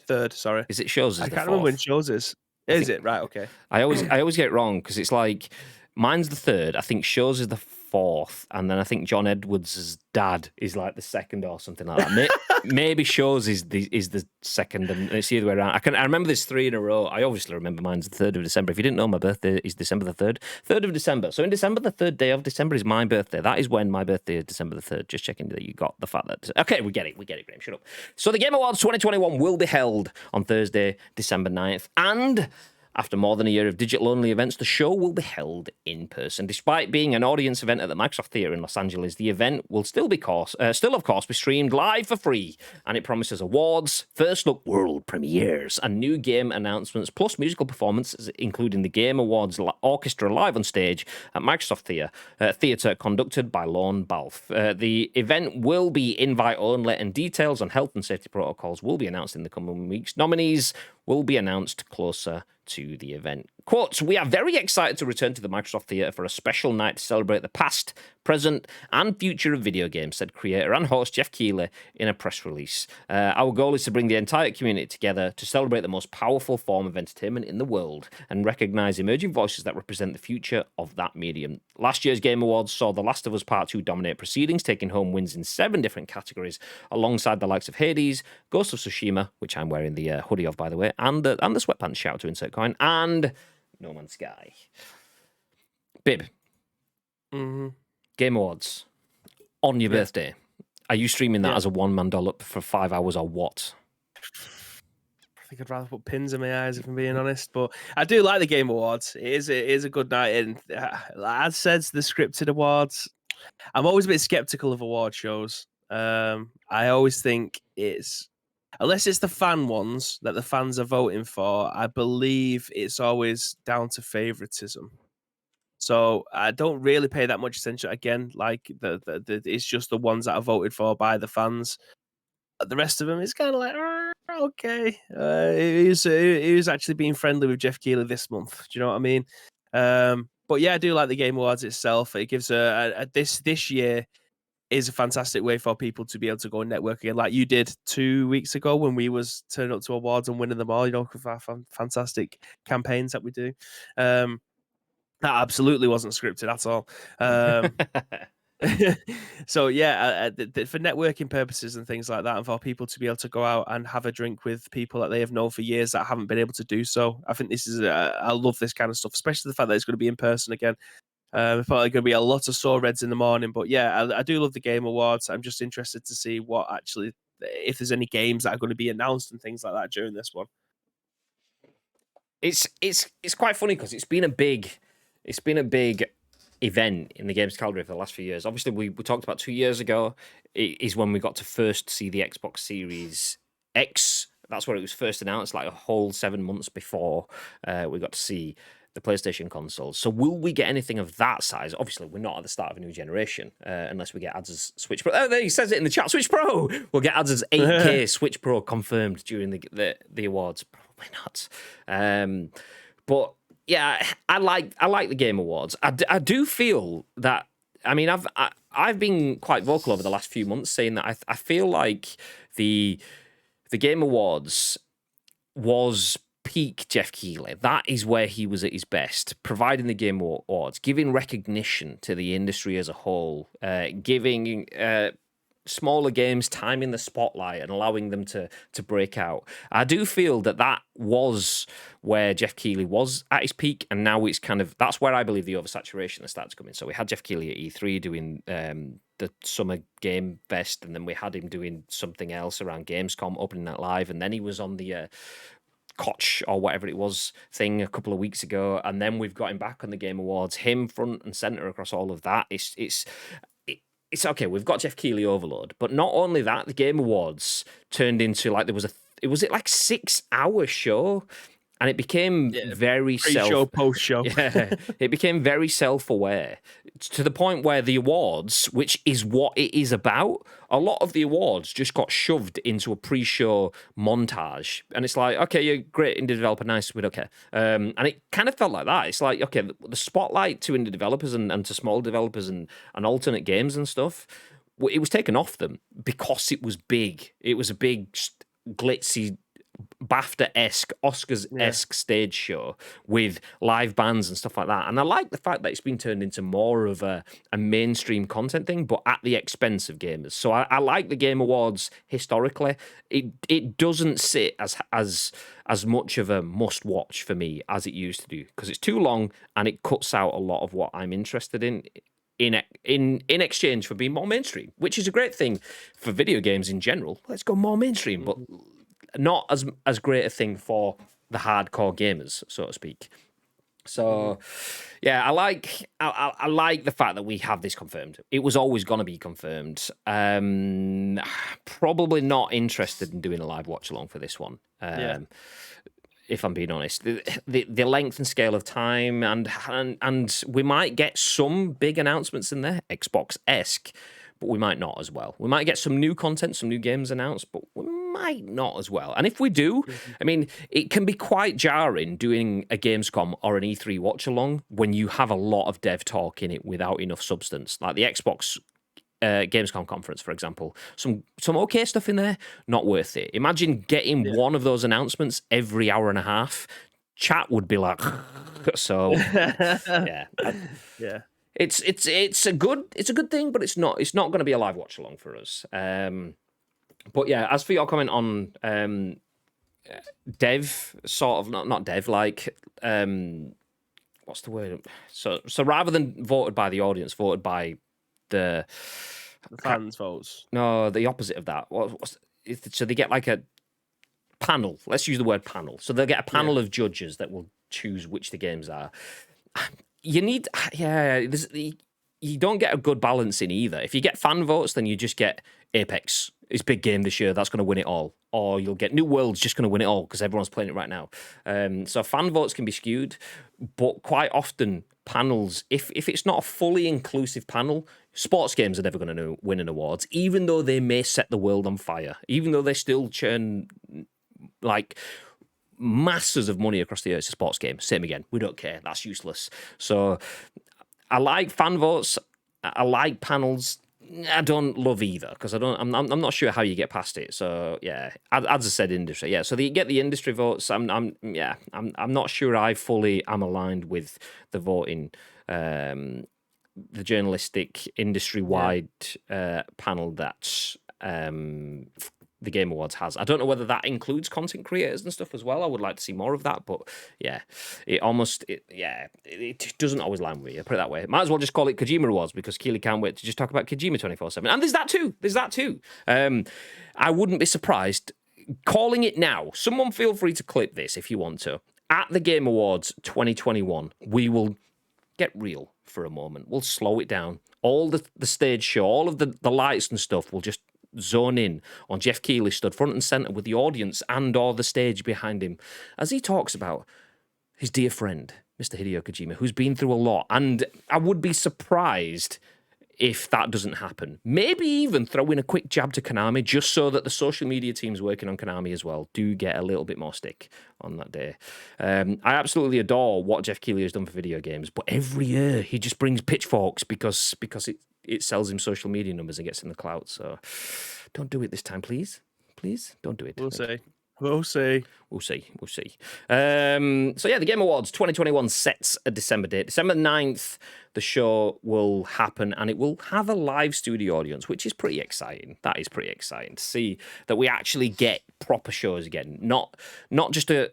3rd, sorry. Is it shows I as the can't remember when 4th? shows is. I Is think it? Right, okay. I always get it wrong because it's like mine's the 3rd. I think shows is the 4th, and then I think John Edwards' dad is like the 2nd or something like that. Maybe shows is the 2nd, and it's the other way around. I remember this 3 in a row. I obviously remember mine's the 3rd of December. If you didn't know, my birthday is December the 3rd. 3rd of December. So in December, the 3rd day of December is my birthday. That is when my birthday is December the 3rd. Just checking that you got the fact that. Okay, we get it, Graham. Shut up. So the Game Awards 2021 will be held on Thursday, December 9th, and after more than a year of digital-only events, the show will be held in person. Despite being an audience event at the Microsoft Theatre in Los Angeles, the event will still, of course, be streamed live for free, and it promises awards, first-look world premieres, and new game announcements, plus musical performances, including the Game Awards Orchestra live on stage at Microsoft Theatre, conducted by Lorne Balfe. The event will be invite-only, and details on health and safety protocols will be announced in the coming weeks. Nominees will be announced closer to the event. Quote, "We are very excited to return to the Microsoft Theatre for a special night to celebrate the past, present, and future of video games," said creator and host Jeff Keighley in a press release. Our goal is to bring the entire community together to celebrate the most powerful form of entertainment in the world and recognise emerging voices that represent the future of that medium. Last year's Game Awards saw The Last of Us Part 2 dominate proceedings, taking home wins in 7 different categories, alongside the likes of Hades, Ghost of Tsushima, which I'm wearing the hoodie of, by the way, and the sweatpants, shout out to Insert Coin, and No Man's Sky. Bib, Game Awards on your birthday. Are you streaming that as a one-man dollop for 5 hours or what? I think I'd rather put pins in my eyes if I'm being honest, but I do like the Game Awards. It is a good night, and as says the scripted awards, I'm always a bit skeptical of award shows. I always think unless it's the fan ones that the fans are voting for, I believe it's always down to favoritism. So I don't really pay that much attention. Again, like it's just the ones that are voted for by the fans. The rest of them is kind of like, okay. He was actually being friendly with Jeff Keighley this month. Do you know what I mean? But yeah, I do like the Game Awards itself. It gives this year is a fantastic way for people to be able to go and network again, like you did 2 weeks ago when we was turning up to awards and winning them all. You know, with our fantastic campaigns that we do. That absolutely wasn't scripted at all. So yeah, for networking purposes and things like that, and for people to be able to go out and have a drink with people that they have known for years that haven't been able to do so, I think this is I love this kind of stuff, especially the fact that it's going to be in person again. Probably going to be a lot of sore reds in the morning, but yeah, I do love the Game Awards. I'm just interested to see what actually, if there's any games that are going to be announced and things like that during this one. It's quite funny because it's been a big event in the games calendar for the last few years. Obviously, we talked about 2 years ago is when we got to first see the Xbox Series X. That's where it was first announced, like a whole 7 months before we got to see the PlayStation consoles. So will we get anything of that size? Obviously, we're not at the start of a new generation unless we get ads as Switch Pro. Oh, there he says it in the chat. Switch Pro. We'll get ads as 8K Switch Pro confirmed during the awards. Probably not. But yeah, I like the Game Awards. I do feel that. I mean, I've been quite vocal over the last few months saying that I feel like the Game Awards was peak Jeff Keighley. That is where he was at his best, providing the Game Awards, giving recognition to the industry as a whole, giving smaller games time in the spotlight and allowing them to break out. I do feel that was where Jeff Keighley was at his peak, and now it's kind of, that's where I believe the oversaturation has started to come in. So we had Jeff Keighley at E3 doing the Summer Game Fest, and then we had him doing something else around Gamescom, opening that live, and then he was on the Koch or whatever it was thing a couple of weeks ago, and then we've got him back on the Game Awards, him front and center across all of that. it's okay. We've got Jeff Keighley overload, but not only that, the Game Awards turned into like was it like 6 hour show, and it became very Pre-show, post-show. Yeah, it became very self-aware to the point where the awards, which is what it is about, a lot of the awards just got shoved into a pre-show montage, and it's like, okay, you're a great indie developer, nice, we don't care. And it kind of felt like that. It's like, okay, the spotlight to indie developers and to small developers and alternate games and stuff, it was taken off them because it was big. It was a big, glitzy, BAFTA-esque, Oscars-esque stage show with live bands and stuff like that. And I like the fact that it's been turned into more of a mainstream content thing, but at the expense of gamers. So I like the Game Awards historically. It doesn't sit as much of a must-watch for me as it used to do, because it's too long and it cuts out a lot of what I'm interested in exchange for being more mainstream, which is a great thing for video games in general. Let's go more mainstream, but not as great a thing for the hardcore gamers, so to speak. So, yeah, I like the fact that we have this confirmed. It was always going to be confirmed. Probably not interested in doing a live watch along for this one. If I'm being honest, the length and scale of time, and we might get some big announcements in there, Xbox-esque, but we might not as well. We might get some new content, some new games announced, but we might not as well. And if we do, I mean, it can be quite jarring doing a Gamescom or an E3 watch along when you have a lot of dev talk in it without enough substance. Like the Xbox Gamescom conference, for example, some okay stuff in there, not worth it. Imagine getting one of those announcements every hour and a half. Chat would be like, so yeah. It's a good thing, but it's not going to be a live watch along for us. But yeah, as for your comment on dev, sort of not dev, like what's the word? So rather than voted by the audience, voted by the fans votes. No, the opposite of that. So they get like a panel. Let's use the word panel. So they'll get a panel of judges that will choose which the games are. You need, you don't get a good balance in either. If you get fan votes, then you just get Apex. It's big game this year. That's going to win it all. Or you'll get New World's just going to win it all because everyone's playing it right now. So fan votes can be skewed, but quite often panels, if it's not a fully inclusive panel, sports games are never going to win an awards, even though they may set the world on fire, even though they still churn like masses of money across the earth. It's a sports game. Same again. We don't care. That's useless. So I like fan votes. I like panels. I don't love either because I'm not sure how you get past it. So yeah, as I said, industry. Yeah, so you get the industry votes. I'm not sure I fully am aligned with the voting, the journalistic industry wide panel that the Game Awards has. I don't know whether that includes content creators and stuff as well. I would like to see more of that, but yeah, it doesn't always line with me. I put it that way. Might as well just call it Kojima Awards because Keighley can't wait to just talk about Kojima 24/7. And there's that too. I wouldn't be surprised calling it now. Someone feel free to clip this if you want to. At the Game Awards 2021, we will get real for a moment. We'll slow it down. All the stage show, all of the lights and stuff will just zone in on Jeff Keighley stood front and centre with the audience and or the stage behind him as he talks about his dear friend, Mr. Hideo Kojima, who's been through a lot. And I would be surprised if that doesn't happen. Maybe even throw in a quick jab to Konami just so that the social media teams working on Konami as well do get a little bit more stick on that day. I absolutely adore what Jeff Keighley has done for video games, but every year he just brings pitchforks because it sells him social media numbers and gets in the clout. So don't do it this time, please. Please don't do it. We'll see. We'll see. So yeah, the Game Awards 2021 sets a December date. December 9th, the show will happen and it will have a live studio audience, which is pretty exciting. That is pretty exciting to see that we actually get proper shows again. Not just a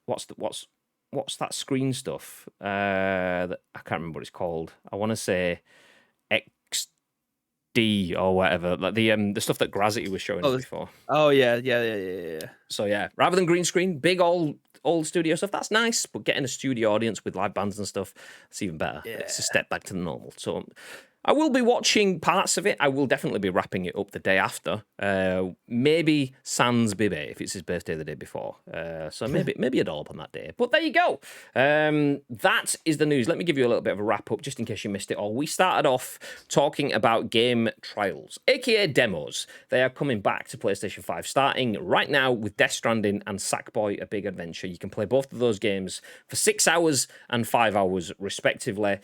what's that screen stuff? I can't remember what it's called. I want to say XD or whatever, like the stuff that Gravity was showing us before. Oh yeah. So yeah, rather than green screen, big old studio stuff, that's nice, but getting a studio audience with live bands and stuff, that's even better. Yeah. It's a step back to the normal. So I will be watching parts of it. I will definitely be wrapping it up the day after. Maybe sans Bibe if it's his birthday the day before. So maybe a dollop on that day. But there you go. That is the news. Let me give you a little bit of a wrap up just in case you missed it all. We started off talking about game trials, aka demos. They are coming back to PlayStation 5 starting right now with Death Stranding and Sackboy: A Big Adventure. You can play both of those games for 6 hours and 5 hours respectively.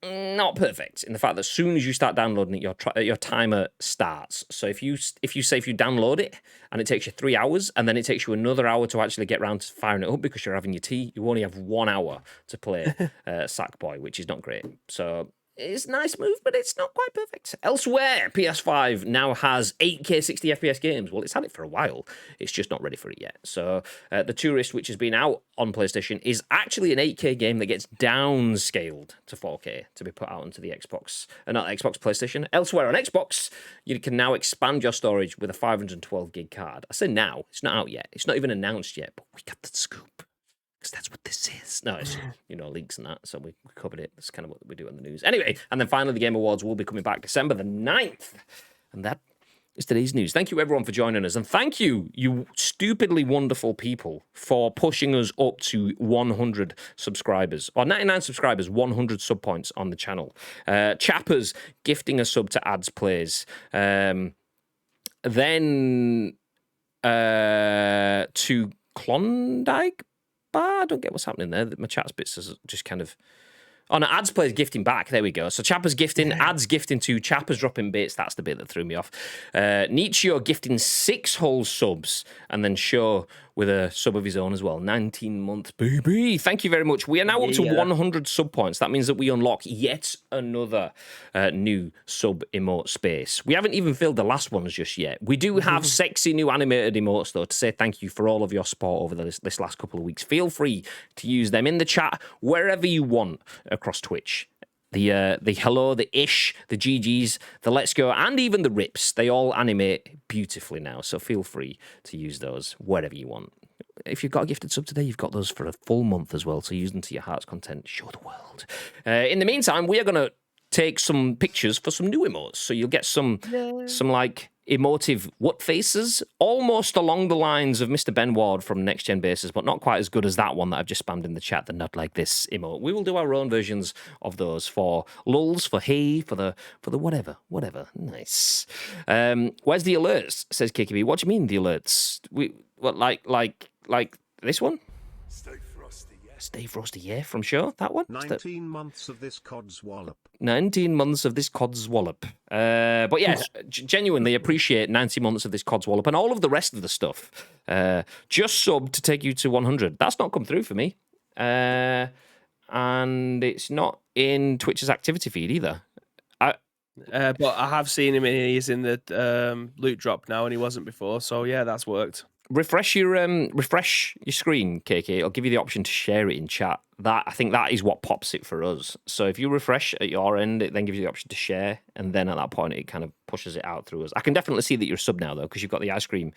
Not perfect in the fact that as soon as you start downloading it, your timer starts. So if you download it and it takes you 3 hours and then it takes you another hour to actually get around to firing it up because you're having your tea, you only have 1 hour to play Sackboy, which is not great. So it's a nice move, but it's not quite perfect. Elsewhere, PS5 now has 8K 60 FPS games. Well, it's had it for a while. It's just not ready for it yet. So The Tourist, which has been out on PlayStation, is actually an 8K game that gets downscaled to 4K to be put out onto the Xbox, not Xbox, PlayStation. Elsewhere on Xbox, you can now expand your storage with a 512 gig card. I say now, it's not out yet. It's not even announced yet, but we got the scoop. Because that's what this is. No, it's, leaks and that, so we covered it. That's kind of what we do in the news. Anyway, and then finally, the Game Awards will be coming back December the 9th. And that is today's news. Thank you, everyone, for joining us. And thank you, you stupidly wonderful people, for pushing us up to 100 subscribers. Or 99 subscribers, 100 sub points on the channel. Chappers gifting a sub to Ads Plays. Then to Klondike I don't get what's happening there. My chat's bits is just kind of... Oh, no, Ads Plays gifting back. There we go. So Chapper's gifting, Ads gifting 2, Chapper's dropping bits. That's the bit that threw me off. Nietzsche gifting 6 whole subs, and then Show with a sub of his own as well. 19 months, baby. Thank you very much. We are now up to 100 sub points. That means that we unlock yet another new sub emote space. We haven't even filled the last ones just yet. We do have sexy new animated emotes, though, to say thank you for all of your support over this last couple of weeks. Feel free to use them in the chat wherever you want across Twitch. The hello, the ish, the GGs, the let's go, and even the rips, they all animate beautifully now, so feel free to use those wherever you want. If you've got a gifted sub today, you've got those for a full month as well, so use them to your heart's content. Show the world. In the meantime, we are going to take some pictures for some new emotes, so you'll get some like emotive what faces, almost along the lines of Mr. Ben Ward from Next Gen Bases, but not quite as good as that one that I've just spammed in the chat, the not like this emote. We will do our own versions of those for lulz, for hey, for the whatever. Nice. Where's the alerts? Says KKB. What do you mean the alerts? Like this one? Stay frosty, yeah, from Show, that one? 19 months of this cod's wallop. 19 months of this cod's wallop. But yes, genuinely appreciate 90 months of this cod's wallop and all of the rest of the stuff. Just sub to take you to 100. That's not come through for me. And it's not in Twitch's activity feed either. But I have seen him, and he's in the loot drop now, and he wasn't before. So yeah, that's worked. Refresh your screen, KK. It'll give you the option to share it in chat. I think that is what pops it for us. So if you refresh at your end, it then gives you the option to share, and then at that point, it kind of pushes it out through us. I can definitely see that you're sub now, though, because you've got the ice cream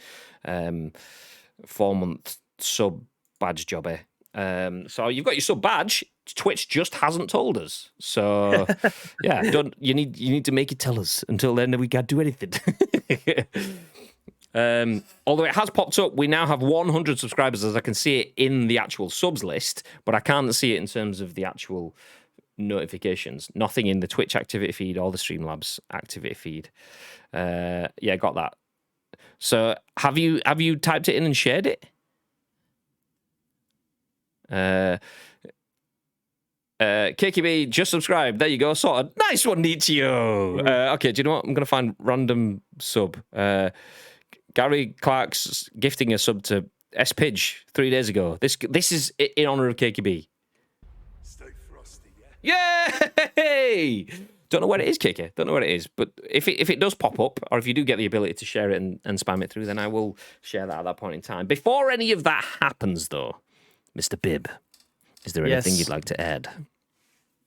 4-month sub badge jobber. So you've got your sub badge. Twitch just hasn't told us. So yeah, you need to make it tell us. Until then, we can't do anything. Although it has popped up, we now have 100 subscribers, as I can see it in the actual subs list, but I can't see it in terms of the actual notifications. Nothing in the Twitch activity feed or the Streamlabs activity feed. Yeah, got that. So have you typed it in and shared it? KKB just subscribed. There you go. Sorted. Nice one, Nietzsche. Okay, do you know what? I'm going to find random sub. Gary Clark's gifting a sub to S Pidge 3 days ago. This is in honor of KKB. Stay frosty, yeah. Yay! Don't know where it is, KK. Don't know where it is. But if it does pop up, or if you do get the ability to share it and spam it through, then I will share that at that point in time. Before any of that happens, though, Mr. Bibb, is there anything you'd like to add?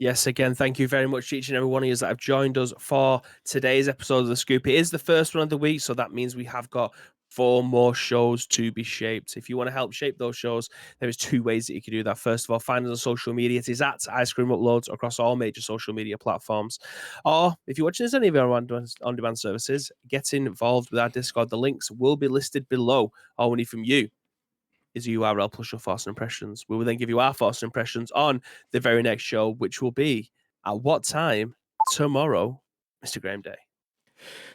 Yes, again, thank you very much to each and every one of you that have joined us for today's episode of The Scoop. It is the first one of the week, so that means we have got for more shows to be shaped. If you want to help shape those shows, there is 2 ways that you can do that. First of all, find us on social media. It is at Ice Cream Uploads across all major social media platforms. Or if you're watching us on any of our on-demand services, get involved with our Discord. The links will be listed below. All we need from you is a URL plus your thoughts and impressions. We will then give you our thoughts and impressions on the very next show, which will be at what time? Tomorrow, Mr. Graham Day.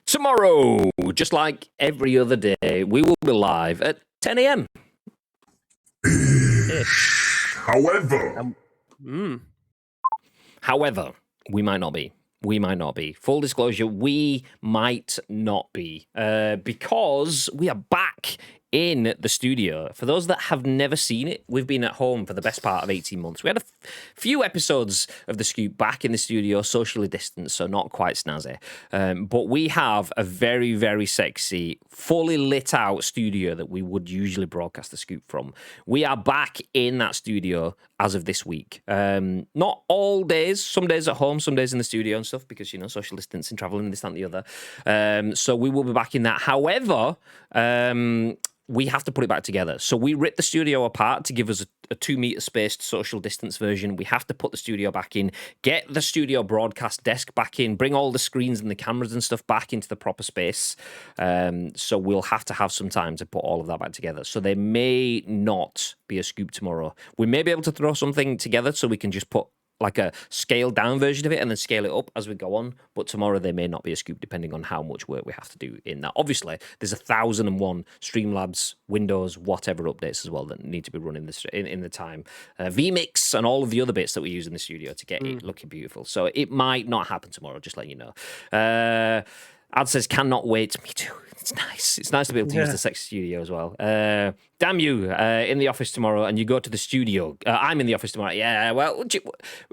Tomorrow, just like every other day, we will be live at 10 a.m. However, we might not be. We might not be. Full disclosure, we might not be because we are back in the studio. For those that have never seen it, we've been at home for the best part of 18 months. We had a few episodes of The Scoop back in the studio, socially distanced, so not quite snazzy. But we have a very, very sexy, fully lit out studio that we would usually broadcast The Scoop from. We are back in that studio as of this week. Not all days, some days at home, some days in the studio and stuff, because, you know, social distancing, traveling, this, that, and the other. So we will be back in that. However, we have to put it back together. So we ripped the studio apart to give us a 2 meter spaced social distance version. We have to put the studio back in, get the studio broadcast desk back in, bring all the screens and the cameras and stuff back into the proper space. So we'll have to have some time to put all of that back together. So there may not be a Scoop tomorrow. We may be able to throw something together so we can just put like a scaled down version of it and then scale it up as we go on. But tomorrow there may not be a Scoop depending on how much work we have to do in that. Obviously, there's 1,001 Streamlabs, Windows, whatever updates as well that need to be running in the time. vMix and all of the other bits that we use in the studio to get it looking beautiful. So it might not happen tomorrow, just letting you know. Ad says, cannot wait. Me too. It's nice. It's nice to be able to use the sex studio as well. Damn you, in the office tomorrow, and you go to the studio. I'm in the office tomorrow. Yeah, well,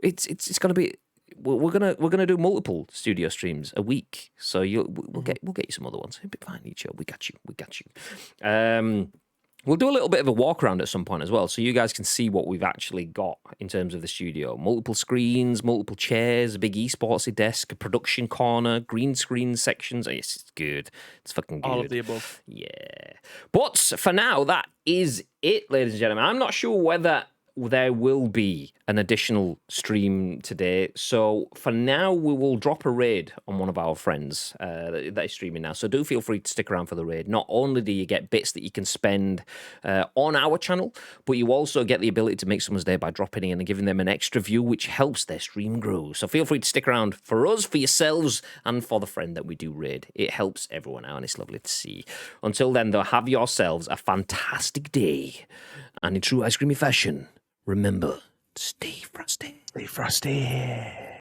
it's going to be. We're gonna do multiple studio streams a week, so we'll get you some other ones. It'll be fine, Nicho. We got you. We'll do a little bit of a walk around at some point as well, so you guys can see what we've actually got in terms of the studio. Multiple screens, multiple chairs, a big esportsy desk, a production corner, green screen sections. Oh, yes, it's good. It's fucking good. All of the above. Yeah. But for now, that is it, ladies and gentlemen. I'm not sure whether there will be an additional stream today. So for now, we will drop a raid on one of our friends that is streaming now. So do feel free to stick around for the raid. Not only do you get bits that you can spend on our channel, but you also get the ability to make someone's day by dropping in and giving them an extra view, which helps their stream grow. So feel free to stick around for us, for yourselves, and for the friend that we do raid. It helps everyone out, and it's lovely to see. Until then, though, have yourselves a fantastic day. And in true ice creamy fashion, remember, stay frosty. Stay frosty.